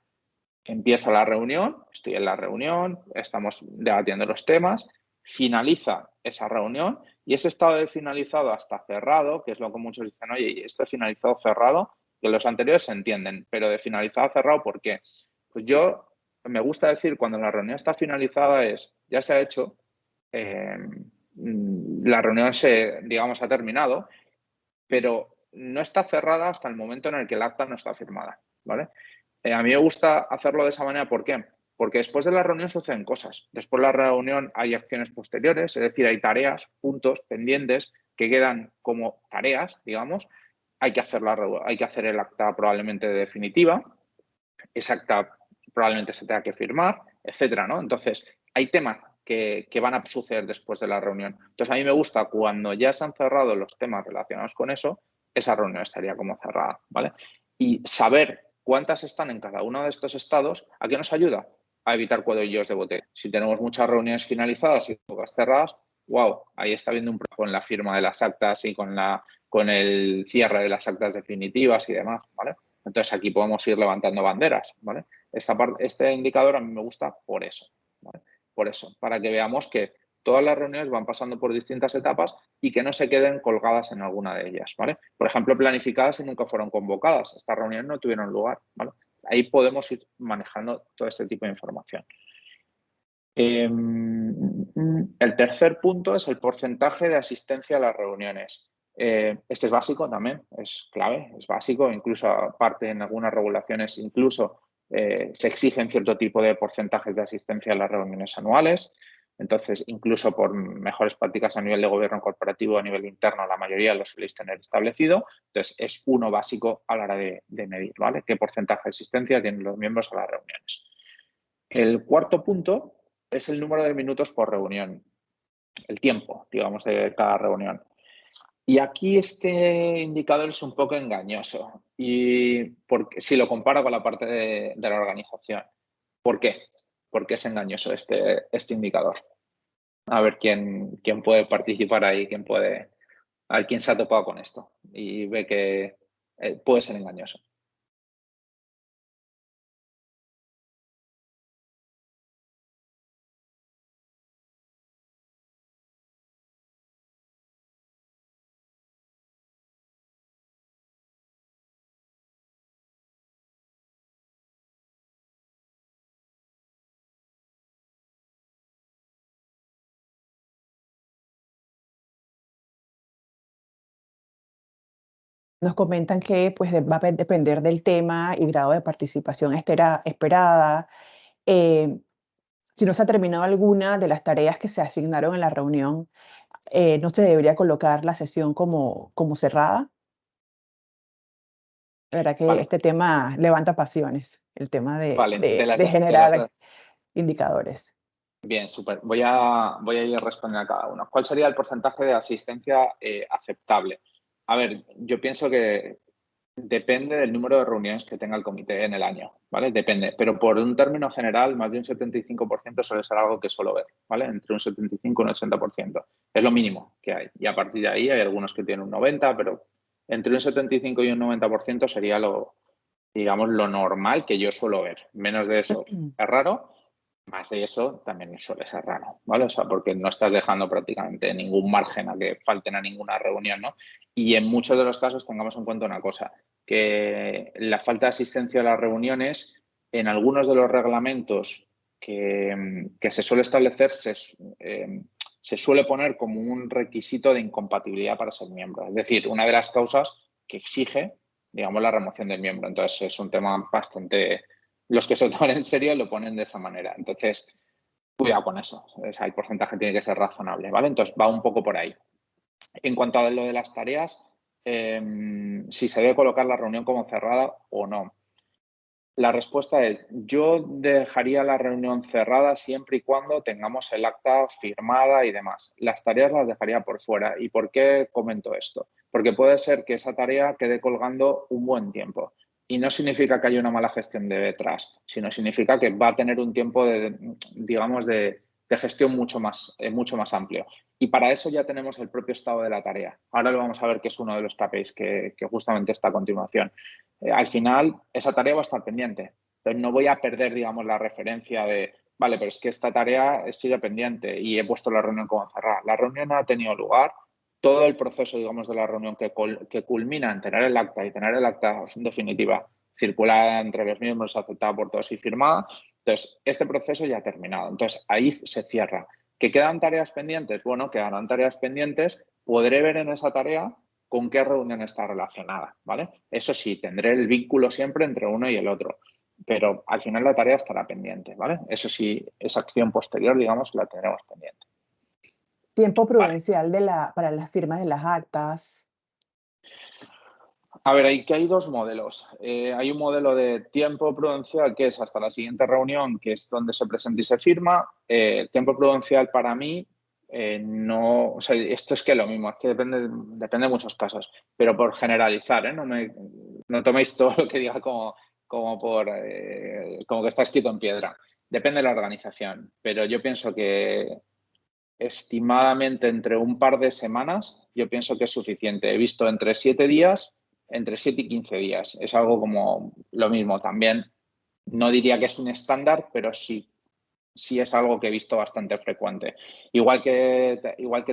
Empiezo la reunión, estoy en la reunión, estamos debatiendo los temas, finaliza esa reunión y ese estado de finalizado hasta cerrado, que es lo que muchos dicen, oye, esto es finalizado cerrado, que los anteriores se entienden, pero de finalizado a cerrado, ¿por qué? Pues yo me gusta decir cuando la reunión está finalizada ya se ha hecho, la reunión ha terminado, pero no está cerrada hasta el momento en el que el acta no está firmada, ¿vale? A mí me gusta hacerlo de esa manera, ¿por qué? Porque después de la reunión suceden cosas. Después de la reunión hay acciones posteriores, es decir, hay tareas, puntos pendientes que quedan como tareas, digamos. Hay que hacer el acta probablemente definitiva. Esa acta probablemente se tenga que firmar, etcétera, ¿no? Entonces, hay temas que van a suceder después de la reunión. Entonces, a mí me gusta cuando ya se han cerrado los temas relacionados con eso, esa reunión estaría como cerrada, ¿vale? Y saber cuántas están en cada uno de estos estados, ¿a qué nos ayuda? A evitar cuadrillos de bote. Si tenemos muchas reuniones finalizadas y pocas cerradas, wow, ahí está habiendo un problema con la firma de las actas y con el cierre de las actas definitivas y demás, ¿vale? Entonces, aquí podemos ir levantando banderas, ¿vale? Este indicador a mí me gusta por eso, ¿vale? Por eso, para que veamos que todas las reuniones van pasando por distintas etapas y que no se queden colgadas en alguna de ellas, ¿vale? Por ejemplo, planificadas y nunca fueron convocadas. Estas reuniones no tuvieron lugar, ¿vale? Ahí podemos ir manejando todo este tipo de información. El tercer punto es el porcentaje de asistencia a las reuniones. Este es básico también, es clave, es básico, incluso aparte en algunas regulaciones incluso se exigen cierto tipo de porcentajes de asistencia a las reuniones anuales. Entonces, incluso por mejores prácticas a nivel de gobierno corporativo, a nivel interno, la mayoría lo soléis tener establecido. Entonces, es uno básico a la hora de medir, ¿vale? ¿Qué porcentaje de asistencia tienen los miembros a las reuniones? El cuarto punto es el número de minutos por reunión, el tiempo, digamos, de cada reunión. Y aquí este indicador es un poco engañoso y porque, si lo comparo con la parte de la organización. ¿Por qué? ¿Por qué es engañoso este indicador? A ver quién puede participar ahí, a ver quién se ha topado con esto y ve que puede ser engañoso. Nos comentan que pues, va a depender del tema y grado de participación esperada. Si no se ha terminado alguna de las tareas que se asignaron en la reunión, no se debería colocar la sesión como cerrada. La verdad que Vale. este tema levanta pasiones, el tema Vale, de generar indicadores. Bien, súper. Voy a ir a responder a cada uno. ¿Cuál sería el porcentaje de asistencia aceptable? A ver, yo pienso que depende del número de reuniones que tenga el comité en el año, ¿vale? Depende, pero por un término general, más de un 75% suele ser algo que suelo ver, ¿vale? Entre un 75 y un 80%. Es lo mínimo que hay. Y a partir de ahí hay algunos que tienen un 90%, pero entre un 75 y un 90% sería digamos, lo normal que yo suelo ver. Menos de eso es raro. Más de eso también suele ser raro, ¿vale? O sea, porque no estás dejando prácticamente ningún margen a que falten a ninguna reunión, ¿no? Y en muchos de los casos tengamos en cuenta una cosa, que la falta de asistencia a las reuniones, en algunos de los reglamentos que se suele establecer, se suele poner como un requisito de incompatibilidad para ser miembro. Es decir, una de las causas que exige, digamos, la remoción del miembro. Entonces, es un tema bastante... Los que se lo toman en serio lo ponen de esa manera. Entonces, cuidado con eso. O sea, el porcentaje tiene que ser razonable, ¿vale? Entonces, va un poco por ahí. En cuanto a lo de las tareas, si se debe colocar la reunión como cerrada o no. La respuesta es, yo dejaría la reunión cerrada siempre y cuando tengamos el acta firmada y demás. Las tareas las dejaría por fuera. ¿Y por qué comento esto? Porque puede ser que esa tarea quede colgando un buen tiempo. Y no significa que haya una mala gestión de detrás, sino significa que va a tener un tiempo digamos, de gestión mucho más amplio. Y para eso ya tenemos el propio estado de la tarea. Ahora lo vamos a ver, que es uno de los KPIs que justamente está a continuación. Al final, esa tarea va a estar pendiente. Entonces, no voy a perder, digamos, la referencia de, vale, pero es que esta tarea sigue pendiente y he puesto la reunión como cerrada. La reunión ha tenido lugar. Todo el proceso, digamos, de la reunión que culmina en tener el acta y tener el acta definitiva circulada entre los miembros, aceptada por todos y firmada. Entonces, este proceso ya ha terminado. Entonces, ahí se cierra. ¿Que quedan tareas pendientes? Bueno, quedarán tareas pendientes. Podré ver en esa tarea con qué reunión está relacionada, ¿vale? Eso sí, tendré el vínculo siempre entre uno y el otro, pero al final la tarea estará pendiente, ¿vale? Eso sí, esa acción posterior, digamos, la tendremos pendiente. Tiempo prudencial para las firmas de las actas. A ver, hay dos modelos. Hay un modelo de tiempo prudencial que es hasta la siguiente reunión, que es donde se presenta y se firma. El tiempo prudencial para mí no, o sea, esto es que lo mismo, es que depende de muchos casos, pero por generalizar, no toméis todo lo que diga como que está escrito en piedra. Depende de la organización, pero yo pienso que estimadamente entre un par de semanas, yo pienso que es suficiente. He visto entre 7 días, entre 7 y 15 días. Es algo como lo mismo. También no diría que es un estándar, pero sí es algo que he visto bastante frecuente. Igual que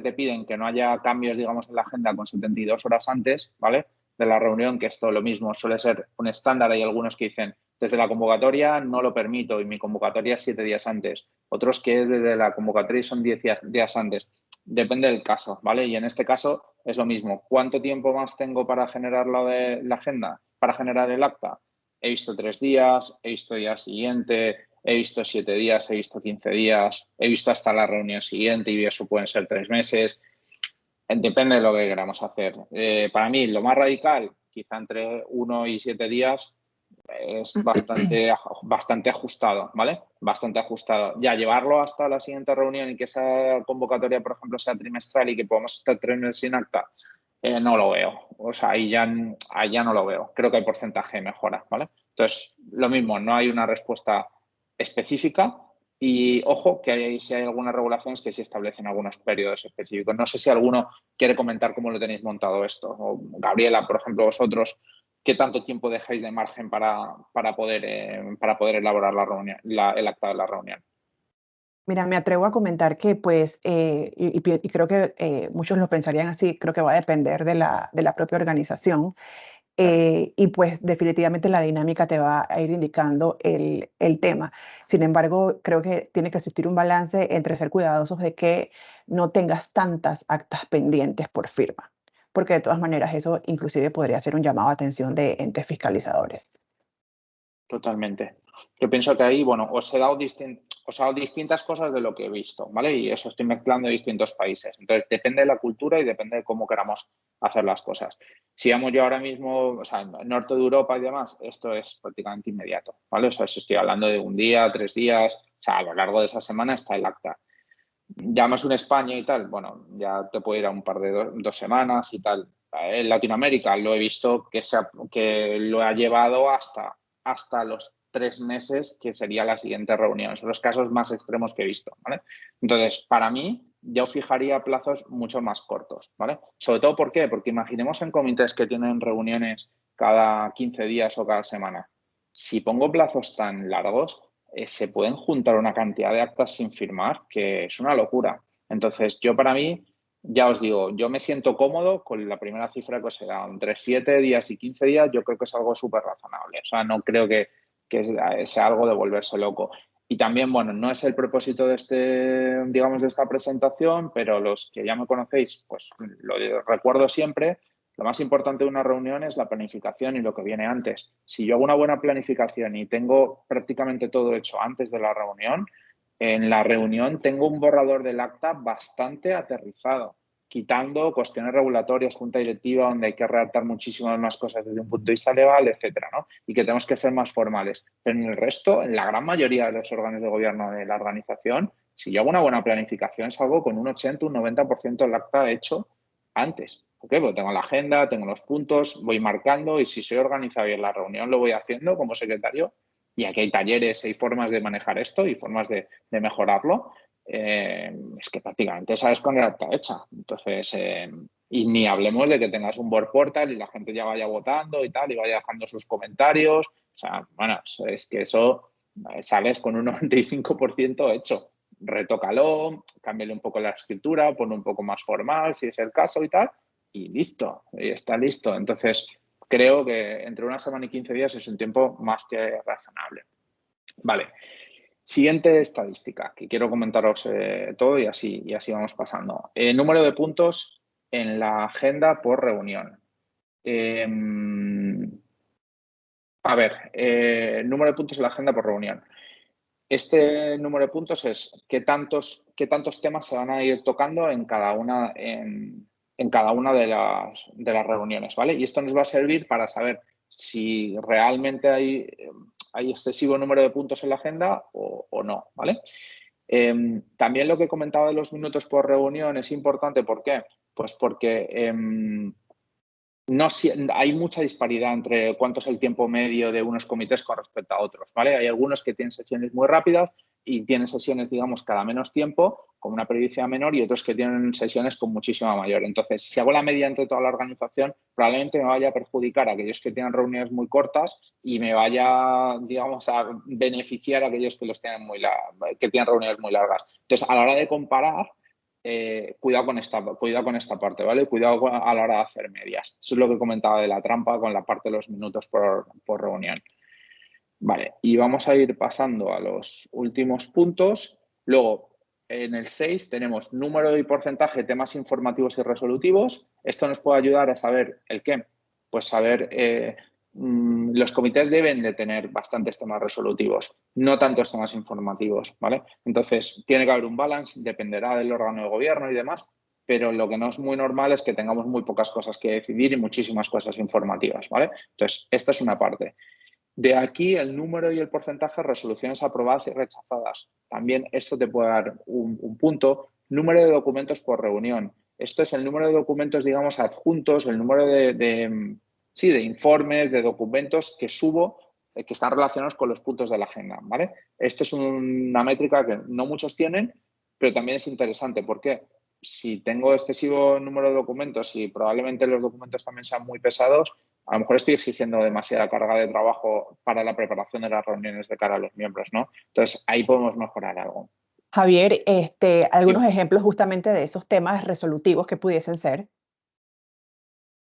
te piden que no haya cambios, digamos, en la agenda con 72 horas antes, ¿vale? la reunión, que esto lo mismo suele ser un estándar. Hay algunos que dicen, desde la convocatoria no lo permito y mi convocatoria es 7 días antes. Otros que es desde la convocatoria y son 10 días antes. Depende del caso, ¿vale? Y en este caso es lo mismo. ¿Cuánto tiempo más tengo para generar la agenda? Para generar el acta. He visto 3 días, he visto día siguiente, he visto 7 días, he visto 15 días, he visto hasta la reunión siguiente y eso pueden ser 3 meses. Depende de lo que queramos hacer. Para mí, lo más radical, quizá entre 1 y 7 días, es bastante ajustado, ¿vale? Bastante ajustado. Ya llevarlo hasta la siguiente reunión y que esa convocatoria, por ejemplo, sea trimestral y que podamos estar 3 meses sin acta, no lo veo. O sea, ahí ya no lo veo. Creo que el porcentaje mejora, ¿vale? Entonces, lo mismo, no hay una respuesta específica y, ojo, que si hay algunas regulaciones que sí establecen algunos periodos específicos. No sé si alguno quiere comentar cómo lo tenéis montado esto. O Gabriela, por ejemplo, vosotros, ¿qué tanto tiempo dejáis de margen para poder elaborar la reunión, el acta de la reunión? Mira, me atrevo a comentar que, pues, y creo que muchos lo pensarían así, creo que va a depender de la propia organización. Y pues definitivamente la dinámica te va a ir indicando el tema. Sin embargo, creo que tiene que existir un balance entre ser cuidadosos de que no tengas tantas actas pendientes por firma, porque de todas maneras eso inclusive podría ser un llamado a atención de entes fiscalizadores. Totalmente. Yo pienso que ahí, bueno, os he dado distintas cosas de lo que he visto, ¿vale? Y eso estoy mezclando de distintos países. Entonces, depende de la cultura y depende de cómo queramos hacer las cosas. Si vamos yo ahora mismo, o sea, en el norte de Europa y demás, esto es prácticamente inmediato, ¿vale? O sea, si estoy hablando de 1 día, 3 días, o sea, a lo largo de esa semana está el acta. Llamas en España y tal, bueno, ya te puede ir a un par de 2 semanas y tal. En Latinoamérica lo he visto que lo ha llevado hasta los 3 meses, que sería la siguiente reunión. Son los casos más extremos que he visto, ¿vale? Entonces, para mí, yo fijaría plazos mucho más cortos, ¿vale? Sobre todo, ¿por qué? Porque imaginemos en comités que tienen reuniones cada 15 días o cada semana. Si pongo plazos tan largos, se pueden juntar una cantidad de actas sin firmar que es una locura. Entonces, yo para mí, ya os digo, yo me siento cómodo con la primera cifra que os he dado. Entre 7 días y 15 días yo creo que es algo súper razonable. O sea, no creo que sea algo de volverse loco. Y también, bueno, no es el propósito de digamos, de esta presentación, pero los que ya me conocéis, pues lo recuerdo siempre. Lo más importante de una reunión es la planificación y lo que viene antes. Si yo hago una buena planificación y tengo prácticamente todo hecho antes de la reunión, en la reunión tengo un borrador del acta bastante aterrizado, quitando cuestiones regulatorias, junta directiva, donde hay que redactar muchísimas más cosas desde un punto de vista legal, etcétera, ¿no? Y que tenemos que ser más formales. Pero en el resto, en la gran mayoría de los órganos de gobierno de la organización, si yo hago una buena planificación, salgo con un 80, un 90% del acta hecho antes. ¿Por qué? Porque tengo la agenda, tengo los puntos, voy marcando y si soy organizado y en la reunión lo voy haciendo como secretario, y aquí hay talleres, hay formas de manejar esto y formas de mejorarlo, es que prácticamente sabes con el acta hecha. Entonces, y ni hablemos de que tengas un board portal y la gente ya vaya votando y tal, y vaya dejando sus comentarios. O sea, bueno, es que eso sales con un 95% hecho. Retócalo, cámbiale un poco la escritura, ponlo un poco más formal si es el caso y tal, y listo, y está listo. Entonces, creo que entre 1 semana y 15 días es un tiempo más que razonable. Vale. Siguiente estadística, que quiero comentaros todo y así vamos pasando. Número de puntos en la agenda por reunión. Número de puntos en la agenda por reunión. Este número de puntos es qué tantos temas se van a ir tocando en cada una de las reuniones, ¿vale? Y esto nos va a servir para saber si realmente hay excesivo número de puntos en la agenda o no, ¿vale? También lo que comentaba de los minutos por reunión es importante. ¿Por qué? Pues porque hay mucha disparidad entre cuánto es el tiempo medio de unos comités con respecto a otros, ¿vale? Hay algunos que tienen sesiones muy rápidas y tienen sesiones, digamos, cada menos tiempo, con una periodicidad menor, y otros que tienen sesiones con muchísima mayor. Entonces, si hago la media entre toda la organización, probablemente me vaya a perjudicar a aquellos que tienen reuniones muy cortas y me vaya, digamos, a beneficiar a aquellos que tienen reuniones muy largas. Entonces, a la hora de comparar, cuidado con esta parte, ¿vale? Cuidado a la hora de hacer medias. Eso es lo que comentaba de la trampa con la parte de los minutos por reunión. Vale, y vamos a ir pasando a los últimos puntos. Luego, en el 6 tenemos número y porcentaje de temas informativos y resolutivos. Esto nos puede ayudar a saber el qué. Pues saber, los comités deben de tener bastantes temas resolutivos, no tantos temas informativos, ¿vale? Entonces, tiene que haber un balance, dependerá del órgano de gobierno y demás, pero lo que no es muy normal es que tengamos muy pocas cosas que decidir y muchísimas cosas informativas, ¿vale? Entonces, esta es una parte. De aquí el número y el porcentaje de resoluciones aprobadas y rechazadas. También esto te puede dar un punto. Número de documentos por reunión. Esto es el número de documentos, digamos, adjuntos, el número de informes, de documentos que subo, que están relacionados con los puntos de la agenda, ¿vale? Esto es una métrica que no muchos tienen, pero también es interesante. ¿Por qué? Si tengo excesivo número de documentos y probablemente los documentos también sean muy pesados, a lo mejor estoy exigiendo demasiada carga de trabajo para la preparación de las reuniones de cara a los miembros, ¿no? Entonces, ahí podemos mejorar algo. Javier, algunos ejemplos justamente de esos temas resolutivos que pudiesen ser.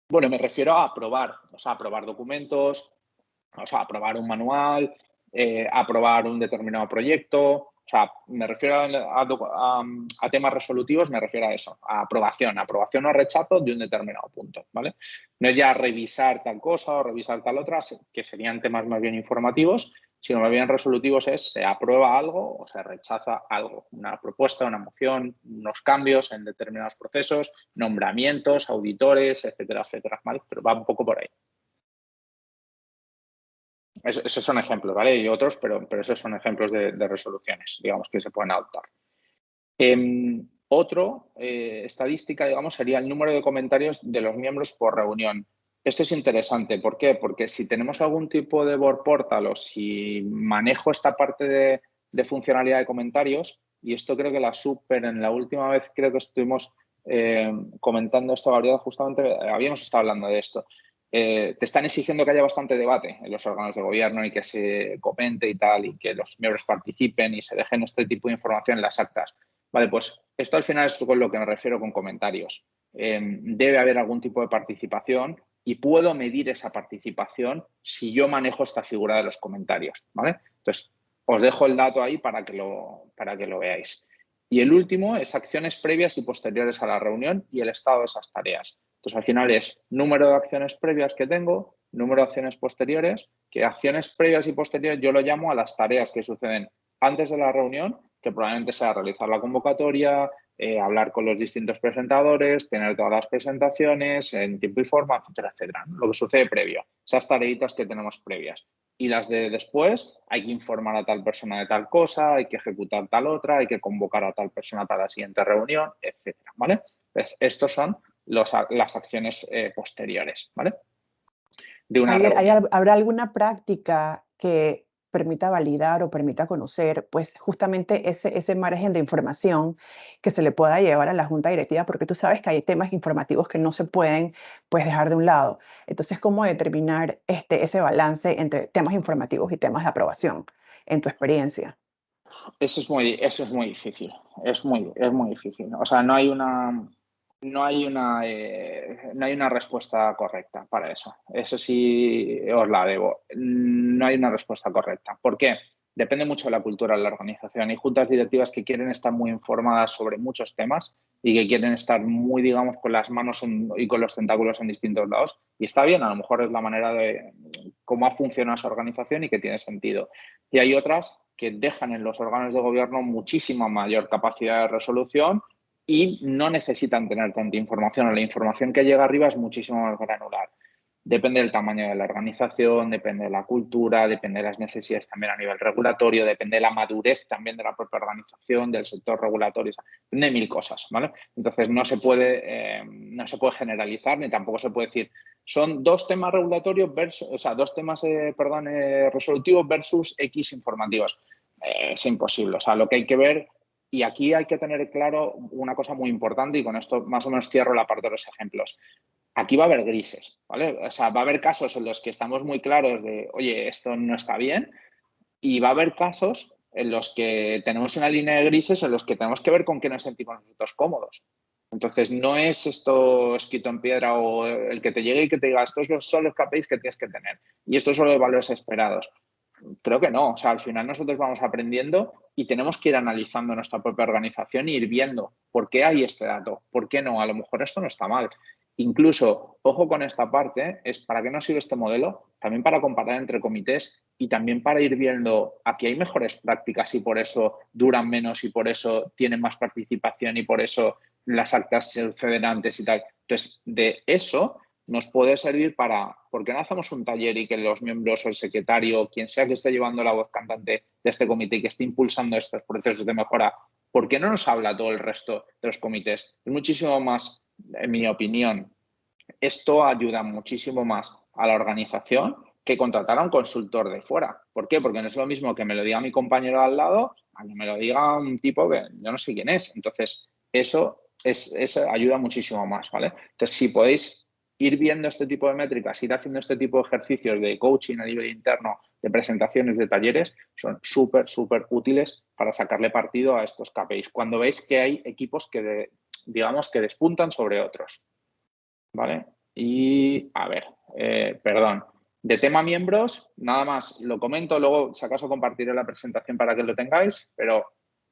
Bueno, me refiero a aprobar, o sea, aprobar documentos, o sea, aprobar un manual, aprobar un determinado proyecto. O sea, me refiero a temas resolutivos, me refiero a eso, a aprobación o rechazo de un determinado punto, ¿vale? No es ya revisar tal cosa o revisar tal otra, que serían temas más bien informativos, sino más bien resolutivos es se aprueba algo o se rechaza algo, una propuesta, una moción, unos cambios en determinados procesos, nombramientos, auditores, etcétera, etcétera, ¿vale? Pero va un poco por ahí. Esos son ejemplos, ¿vale? Y otros, pero esos son ejemplos de resoluciones, digamos, que se pueden adoptar. Estadística, digamos, sería el número de comentarios de los miembros por reunión. Esto es interesante. ¿Por qué? Porque si tenemos algún tipo de board portal o si manejo esta parte de funcionalidad de comentarios, y esto creo que en la última vez creo que estuvimos comentando esto, Gabriela, justamente habíamos estado hablando de esto. Te están exigiendo que haya bastante debate en los órganos de gobierno y que se comente y tal, y que los miembros participen y se dejen este tipo de información en las actas. Vale, pues esto al final es con lo que me refiero con comentarios. Debe haber algún tipo de participación y puedo medir esa participación si yo manejo esta figura de los comentarios, ¿vale? Entonces, os dejo el dato ahí para que lo veáis. Y el último es acciones previas y posteriores a la reunión y el estado de esas tareas. Entonces, al final es número de acciones previas que tengo, número de acciones posteriores, que acciones previas y posteriores yo lo llamo a las tareas que suceden antes de la reunión, que probablemente sea realizar la convocatoria, hablar con los distintos presentadores, tener todas las presentaciones en tiempo y forma, etcétera, etcétera, ¿no? Lo que sucede previo, esas tareitas que tenemos previas. Y las de después, hay que informar a tal persona de tal cosa, hay que ejecutar tal otra, hay que convocar a tal persona para la siguiente reunión, etcétera, ¿vale? Pues estos son las acciones posteriores, ¿vale? De una Javier, reunión. ¿habrá alguna práctica que permita validar o permita conocer, pues justamente ese margen de información que se le pueda llevar a la junta directiva? Porque tú sabes que hay temas informativos que no se pueden, pues, dejar de un lado. Entonces, ¿cómo determinar ese balance entre temas informativos y temas de aprobación, en tu experiencia? Eso es muy difícil. Es muy difícil. O sea, no hay una respuesta correcta para eso. Eso sí os la debo. No hay una respuesta correcta. ¿Por qué? Depende mucho de la cultura de la organización. Hay juntas directivas que quieren estar muy informadas sobre muchos temas y que quieren estar muy, digamos, con las manos y con los tentáculos en distintos lados. Y está bien, a lo mejor es la manera de cómo ha funcionado esa organización y que tiene sentido. Y hay otras que dejan en los órganos de gobierno muchísima mayor capacidad de resolución y no necesitan tener tanta información, o la información que llega arriba es muchísimo más granular. Depende del tamaño de la organización, depende de la cultura, depende de las necesidades también a nivel regulatorio, depende de la madurez también de la propia organización, del sector regulatorio, depende de mil cosas, ¿vale? Entonces no se puede generalizar ni tampoco se puede decir son dos temas regulatorios versus, o sea, dos temas, resolutivos versus X informativos. Es imposible, o sea, lo que hay que ver. Y aquí hay que tener claro una cosa muy importante y con esto más o menos cierro la parte de los ejemplos. Aquí va a haber grises, ¿vale? O sea, va a haber casos en los que estamos muy claros de, oye, esto no está bien, y va a haber casos en los que tenemos una línea de grises en los que tenemos que ver con qué nos sentimos nosotros cómodos. Entonces, no es esto escrito en piedra o el que te llegue y que te diga estos son los KPIs que tienes que tener y estos son los valores esperados. Creo que no. O sea, al final nosotros vamos aprendiendo y tenemos que ir analizando nuestra propia organización y ir viendo por qué hay este dato, por qué no. A lo mejor esto no está mal. Incluso, ojo con esta parte, es para qué nos sirve este modelo, también para comparar entre comités y también para ir viendo aquí hay mejores prácticas y por eso duran menos y por eso tienen más participación y por eso las actas suceden antes y tal. Entonces, de eso nos puede servir para, ¿por qué no hacemos un taller y que los miembros o el secretario, quien sea que esté llevando la voz cantante de este comité y que esté impulsando estos procesos de mejora, ¿por qué no nos habla todo el resto de los comités? Es muchísimo más, en mi opinión, esto ayuda muchísimo más a la organización que contratar a un consultor de fuera. ¿Por qué? Porque no es lo mismo que me lo diga mi compañero al lado a que me lo diga un tipo que yo no sé quién es. Entonces, eso ayuda muchísimo más, ¿vale? Entonces, si podéis ir viendo este tipo de métricas, ir haciendo este tipo de ejercicios de coaching a nivel interno, de presentaciones, de talleres, son súper, súper útiles para sacarle partido a estos KPIs. Cuando veis que hay equipos que, digamos, que despuntan sobre otros, ¿vale? Y, a ver, perdón. De tema miembros, nada más lo comento, luego si acaso compartiré la presentación para que lo tengáis, pero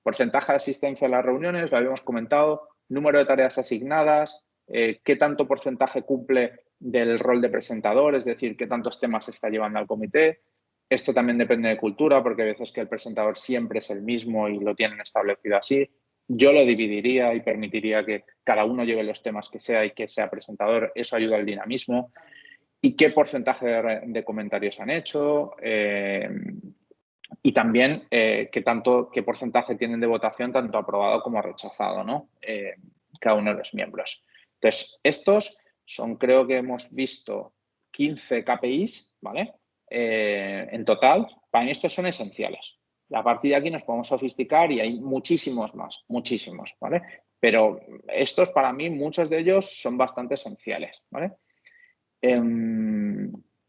porcentaje de asistencia a las reuniones, lo habíamos comentado, número de tareas asignadas, qué tanto porcentaje cumple del rol de presentador, es decir, qué tantos temas se está llevando al comité. Esto también depende de cultura, porque hay veces que el presentador siempre es el mismo y lo tienen establecido así. Yo lo dividiría y permitiría que cada uno lleve los temas que sea y que sea presentador. Eso ayuda al dinamismo. ¿Y qué porcentaje de comentarios han hecho? Y también qué porcentaje tienen de votación, tanto aprobado como rechazado, ¿no? Cada uno de los miembros. Entonces, estos son, creo que hemos visto 15 KPIs, ¿vale? En total, para mí estos son esenciales. A partir de aquí nos podemos sofisticar y hay muchísimos más, muchísimos, ¿vale? Pero estos, para mí, muchos de ellos son bastante esenciales, ¿vale?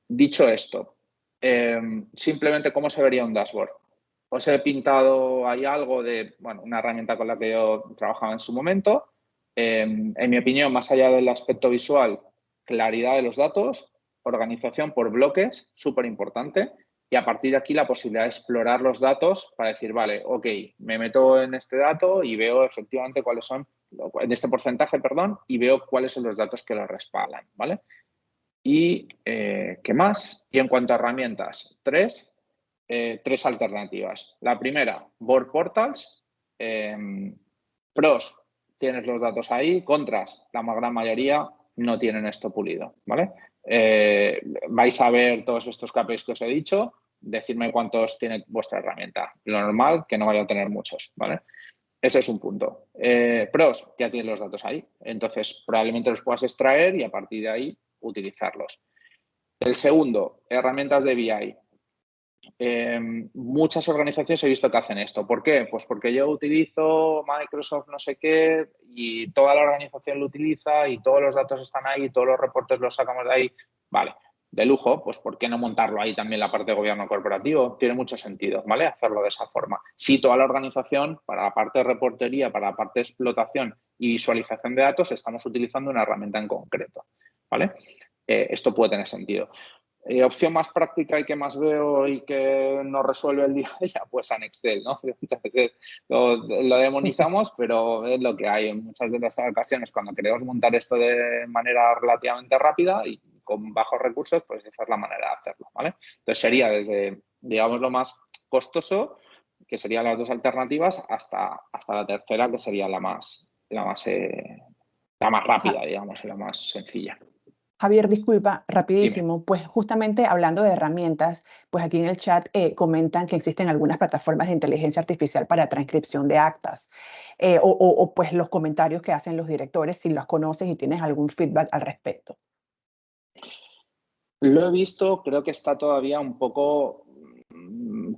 Dicho esto, simplemente cómo se vería un dashboard. Os he pintado ahí algo de, bueno, una herramienta con la que yo trabajaba en su momento. En mi opinión, más allá del aspecto visual, claridad de los datos, organización por bloques, súper importante. Y a partir de aquí la posibilidad de explorar los datos para decir, vale, ok, me meto en este dato y veo efectivamente cuáles son, en este porcentaje, perdón, y veo cuáles son los datos que lo respaldan, ¿vale? Y, ¿qué más? Y en cuanto a herramientas, tres alternativas. La primera, Board Portals. Pros, tienes los datos ahí. Contras, la gran mayoría no tienen esto pulido, ¿vale? Vais a ver todos estos KPIs que os he dicho. Decidme cuántos tiene vuestra herramienta. Lo normal, que no vaya a tener muchos, ¿vale? Ese es un punto. Pros, ya tienes los datos ahí. Entonces, probablemente los puedas extraer y a partir de ahí utilizarlos. El segundo, herramientas de BI. Muchas organizaciones he visto que hacen esto. ¿Por qué? Pues porque yo utilizo Microsoft no sé qué y toda la organización lo utiliza y todos los datos están ahí, todos los reportes los sacamos de ahí. Vale, de lujo, pues ¿por qué no montarlo ahí también la parte de gobierno corporativo? Tiene mucho sentido, ¿vale? Hacerlo de esa forma. Si toda la organización, para la parte de reportería, para la parte de explotación y visualización de datos, estamos utilizando una herramienta en concreto, ¿vale? Esto puede tener sentido. Opción más práctica y que más veo y que nos resuelve el día a día, pues en Excel, ¿no? Muchas veces lo demonizamos, pero es lo que hay. En muchas de las ocasiones, cuando queremos montar esto de manera relativamente rápida y con bajos recursos, pues esa es la manera de hacerlo, ¿vale? Entonces sería desde, digamos, lo más costoso, que serían las dos alternativas, hasta la tercera, que sería la más rápida, digamos, y la más sencilla. Javier, disculpa, rapidísimo, pues justamente hablando de herramientas, pues aquí en el chat comentan que existen algunas plataformas de inteligencia artificial para transcripción de actas o pues los comentarios que hacen los directores, si los conoces y tienes algún feedback al respecto. Lo he visto, creo que está todavía un poco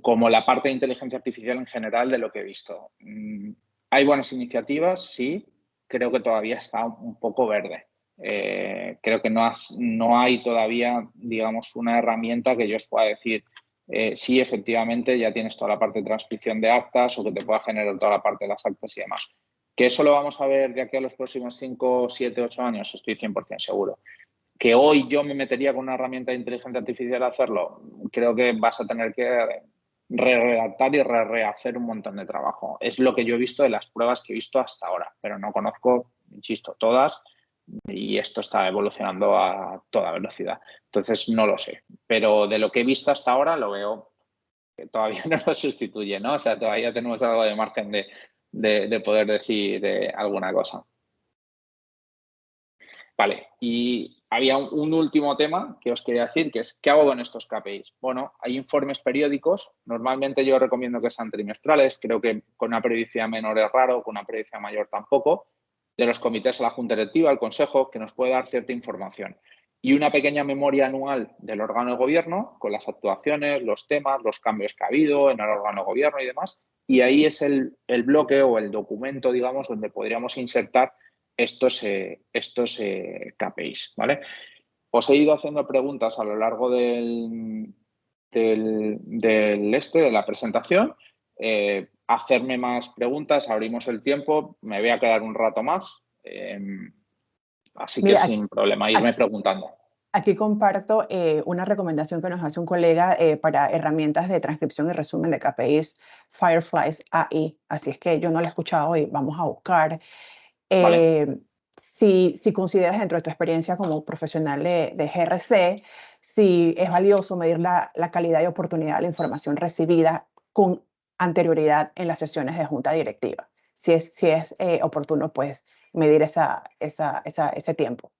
como la parte de inteligencia artificial en general de lo que he visto. Hay buenas iniciativas, sí, creo que todavía está un poco verde. Creo que no hay todavía, digamos, una herramienta que yo os pueda decir, si efectivamente ya tienes toda la parte de transcripción de actas o que te pueda generar toda la parte de las actas y demás. ¿Que eso lo vamos a ver de aquí a los próximos 5, 7, 8 años? Estoy 100% seguro. ¿Que hoy yo me metería con una herramienta de inteligencia artificial a hacerlo? Creo que vas a tener que redactar y rehacer un montón de trabajo. Es lo que yo he visto de las pruebas que he visto hasta ahora, pero no conozco, insisto, todas, y esto está evolucionando a toda velocidad. Entonces, no lo sé. Pero de lo que he visto hasta ahora, lo veo que todavía no lo sustituye, ¿no? O sea, todavía tenemos algo de margen de poder decir alguna cosa. Vale, y había un último tema que os quería decir, que es ¿qué hago con estos KPIs? Bueno, hay informes periódicos, normalmente yo recomiendo que sean trimestrales, creo que con una periodicidad menor es raro, con una periodicidad mayor tampoco, de los comités a la Junta Directiva, al Consejo, que nos puede dar cierta información. Y una pequeña memoria anual del órgano de gobierno, con las actuaciones, los temas, los cambios que ha habido en el órgano de gobierno y demás, y ahí es el bloque o el documento, digamos, donde podríamos insertar estos KPIs, ¿vale? Os he ido haciendo preguntas a lo largo de la presentación. Hacerme más preguntas, abrimos el tiempo, me voy a quedar un rato más, así que Mira, sin problema, irme preguntando. Aquí comparto una recomendación que nos hace un colega para herramientas de transcripción y resumen de KPIs, Fireflies AI. Así es que yo no la he escuchado y vamos a buscar. Vale. Si consideras dentro de tu experiencia como profesional de GRC, si es valioso medir la calidad y oportunidad de la información recibida con anterioridad en las sesiones de junta directiva. Si es oportuno, pues medir ese tiempo.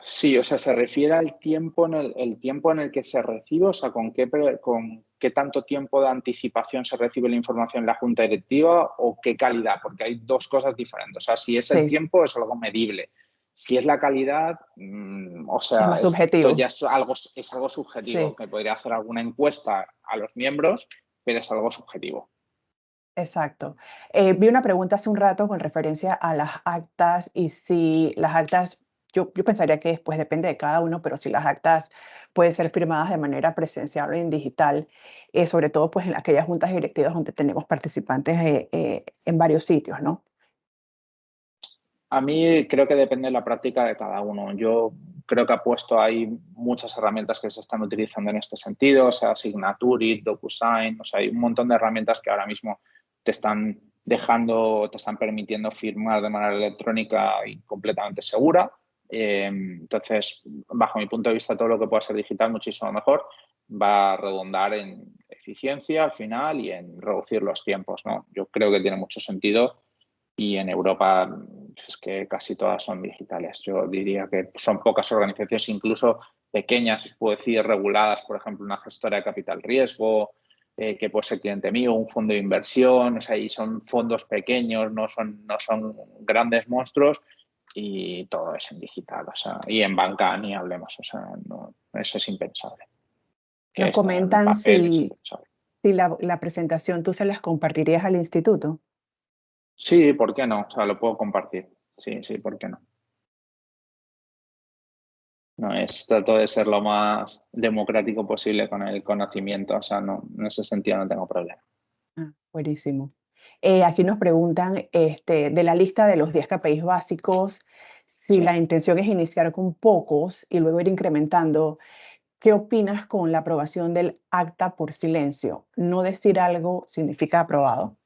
Sí, o sea, se refiere al tiempo el tiempo en el que se recibe, o sea, con qué tanto tiempo de anticipación se recibe la información en la junta directiva o qué calidad, porque hay dos cosas diferentes. O sea, si es el tiempo es algo medible. Si es la calidad, o sea, es más subjetivo. Esto ya es algo subjetivo, Sí. que podría hacer alguna encuesta a los miembros, pero es algo subjetivo. Exacto. Vi una pregunta hace un rato con referencia a las actas y si las actas, yo pensaría que pues depende de cada uno, pero si las actas pueden ser firmadas de manera presencial o en digital, sobre todo pues en aquellas juntas directivas donde tenemos participantes en varios sitios, ¿no? A mí creo que depende de la práctica de cada uno. Yo creo que hay muchas herramientas que se están utilizando en este sentido, o sea, Signaturit, DocuSign, o sea, hay un montón de herramientas que ahora mismo te están permitiendo firmar de manera electrónica y completamente segura. Entonces, bajo mi punto de vista, todo lo que pueda ser digital muchísimo mejor va a redundar en eficiencia al final y en reducir los tiempos, ¿no? Yo creo que tiene mucho sentido. Y en Europa es que casi todas son digitales. Yo diría que son pocas organizaciones, incluso pequeñas, os puedo decir, reguladas, por ejemplo, una gestora de capital riesgo, que puede ser cliente mío, un fondo de inversión, o sea, y son fondos pequeños, no son grandes monstruos y todo es en digital, o sea, y en banca ni hablemos, o sea, no, eso es impensable. Nos comentan si la presentación tú se las compartirías al instituto. Sí, ¿por qué no? O sea, lo puedo compartir. Sí, ¿por qué no? No, trato de ser lo más democrático posible con el conocimiento, o sea, no, en ese sentido no tengo problema. Buenísimo. Aquí nos preguntan de la lista de los 10 KPIs básicos, si la intención es iniciar con pocos y luego ir incrementando. ¿Qué opinas con la aprobación del acta por silencio? No decir algo significa aprobado.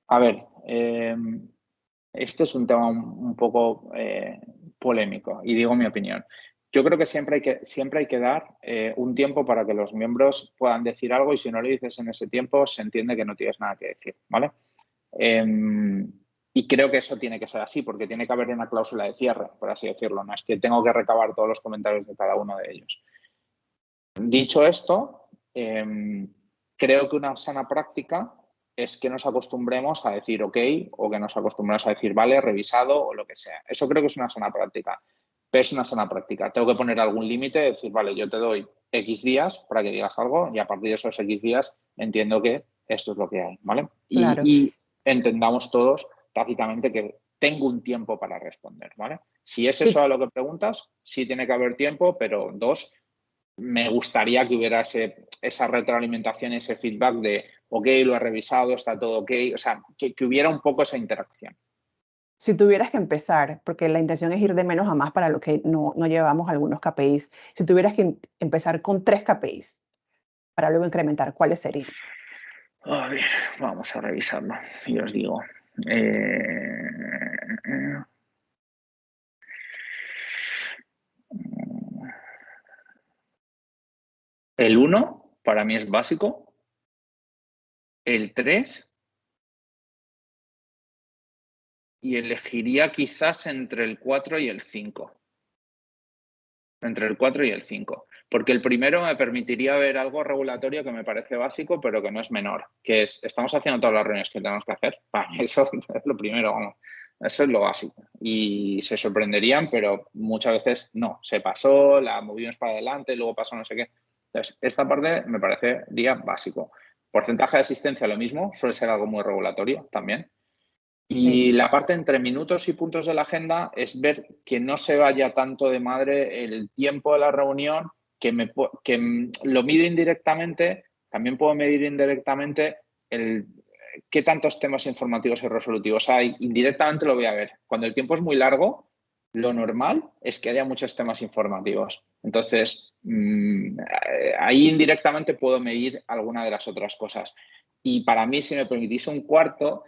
A ver, esto es un tema un poco polémico y digo mi opinión. Yo creo que siempre hay que dar un tiempo para que los miembros puedan decir algo y si no lo dices en ese tiempo se entiende que no tienes nada que decir, ¿vale? Y creo que eso tiene que ser así porque tiene que haber una cláusula de cierre, por así decirlo. No es que tengo que recabar todos los comentarios de cada uno de ellos. Dicho esto, creo que una sana práctica es que nos acostumbremos a decir ok o que nos acostumbremos a decir vale, revisado o lo que sea. Eso creo que es una sana práctica. Pero es una sana práctica. Tengo que poner algún límite, decir vale, yo te doy X días para que digas algo y a partir de esos X días entiendo que esto es lo que hay, ¿vale? Claro. Y entendamos todos tácitamente que tengo un tiempo para responder, ¿vale? Si es eso a lo que preguntas, sí tiene que haber tiempo, pero 2, me gustaría que hubiera esa retroalimentación, ese feedback de, ok, lo he revisado, está todo ok, o sea, que hubiera un poco esa interacción. Si tuvieras que empezar, porque la intención es ir de menos a más para lo que no llevamos algunos KPIs, si tuvieras que empezar con 3 KPIs para luego incrementar, ¿cuáles serían? A ver, vamos a revisarlo y os digo. El 1 para mí es básico. El 3 y elegiría quizás entre el 4 y el 5. Entre el 4 y el 5. Porque el primero me permitiría ver algo regulatorio que me parece básico, pero que no es menor. Que es, estamos haciendo todas las reuniones que tenemos que hacer. Eso es lo primero, vamos. Eso es lo básico. Y se sorprenderían, pero muchas veces no. Se pasó, la movimos para adelante, luego pasó no sé qué. Entonces, esta parte me parecería básico. Porcentaje de asistencia, lo mismo. Suele ser algo muy regulatorio también. Y la parte entre minutos y puntos de la agenda es ver que no se vaya tanto de madre el tiempo de la reunión, que lo mido indirectamente, también puedo medir indirectamente qué tantos temas informativos y resolutivos hay. Indirectamente lo voy a ver. Cuando el tiempo es muy largo, lo normal es que haya muchos temas informativos. Entonces, ahí indirectamente puedo medir alguna de las otras cosas. Y para mí, si me permitís un cuarto,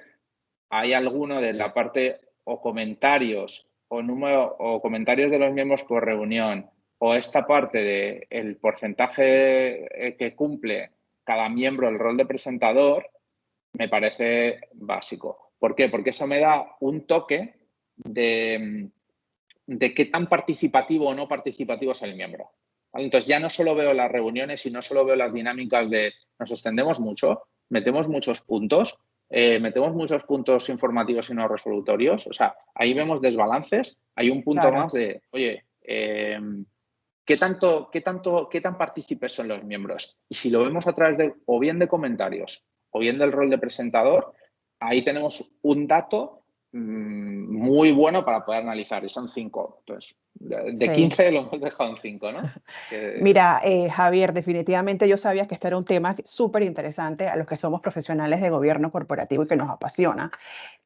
hay alguno de la parte o comentarios o comentarios de los miembros por reunión o esta parte del porcentaje que cumple cada miembro el rol de presentador, me parece básico. ¿Por qué? Porque eso me da un toque de qué tan participativo o no participativo es el miembro. ¿Vale? Entonces ya no solo veo las reuniones y no solo veo las dinámicas de nos extendemos mucho, metemos muchos puntos informativos y no resolutorios. O sea, ahí vemos desbalances. Hay un punto más de, oye, ¿qué tan partícipes son los miembros? Y si lo vemos a través de o bien de comentarios o bien del rol de presentador, ahí tenemos un dato muy bueno para poder analizar y son 5. Entonces, de 15 lo hemos dejado en 5, ¿no? Mira, Javier, definitivamente yo sabía que este era un tema súper interesante a los que somos profesionales de gobierno corporativo y que nos apasiona.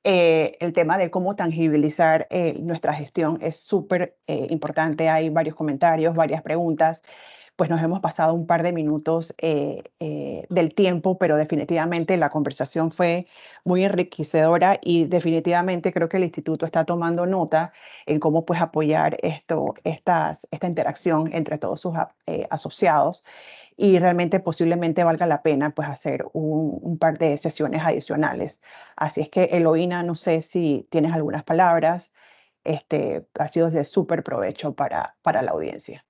El tema de cómo tangibilizar nuestra gestión es súper importante. Hay varios comentarios, varias preguntas. Pues nos hemos pasado un par de minutos del tiempo, pero definitivamente la conversación fue muy enriquecedora y definitivamente creo que el instituto está tomando nota en cómo pues apoyar esta interacción entre todos sus asociados y realmente posiblemente valga la pena pues hacer un par de sesiones adicionales. Así es que, Eloína, no sé si tienes algunas palabras. Ha sido de súper provecho para la audiencia.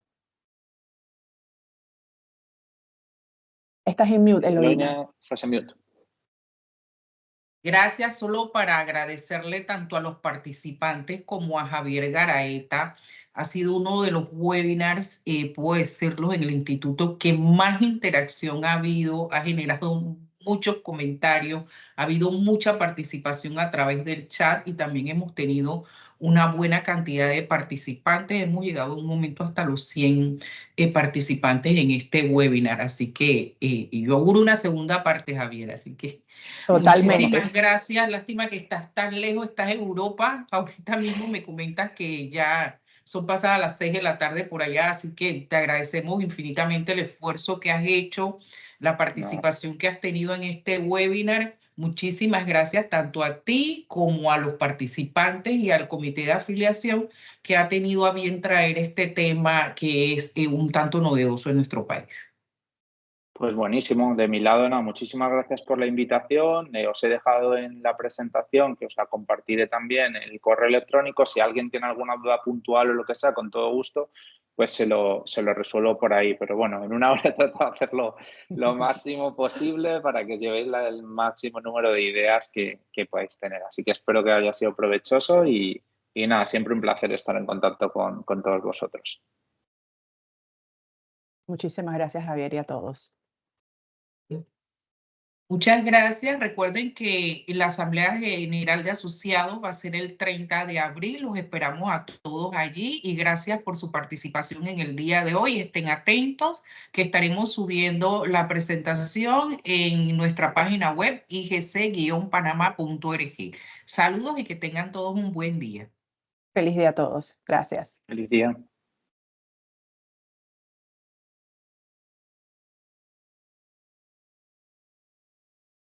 Estás en mute, Eloína. Estás en mute. Gracias, solo para agradecerle tanto a los participantes como a Javier Garaeta. Ha sido uno de los webinars, puedo decirlo, en el instituto que más interacción ha habido, ha generado muchos comentarios, ha habido mucha participación a través del chat y también hemos tenido una buena cantidad de participantes. Hemos llegado a un momento hasta los 100 participantes en este webinar, así que yo auguro una segunda parte, Javier, así que Totalmente. muchísimas gracias. Lástima que estás tan lejos, estás en Europa. Ahorita mismo me comentas que ya son pasadas las 6 de la tarde por allá, así que te agradecemos infinitamente el esfuerzo que has hecho, la participación que has tenido en este webinar. Muchísimas gracias tanto a ti como a los participantes y al comité de afiliación que ha tenido a bien traer este tema que es un tanto novedoso en nuestro país. Pues buenísimo. De mi lado, no, muchísimas gracias por la invitación. Os he dejado en la presentación, que os la compartiré también, el correo electrónico. Si alguien tiene alguna duda puntual o lo que sea, con todo gusto, pues se lo resuelvo por ahí. Pero bueno, en una hora trato de hacerlo lo máximo posible para que llevéis el máximo número de ideas que podáis tener. Así que espero que haya sido provechoso y nada, siempre un placer estar en contacto con todos vosotros. Muchísimas gracias, Javier, y a todos. Muchas gracias. Recuerden que la Asamblea General de Asociados va a ser el 30 de abril. Los esperamos a todos allí y gracias por su participación en el día de hoy. Estén atentos que estaremos subiendo la presentación en nuestra página web igc-panama.org. Saludos y que tengan todos un buen día. Feliz día a todos. Gracias. Feliz día.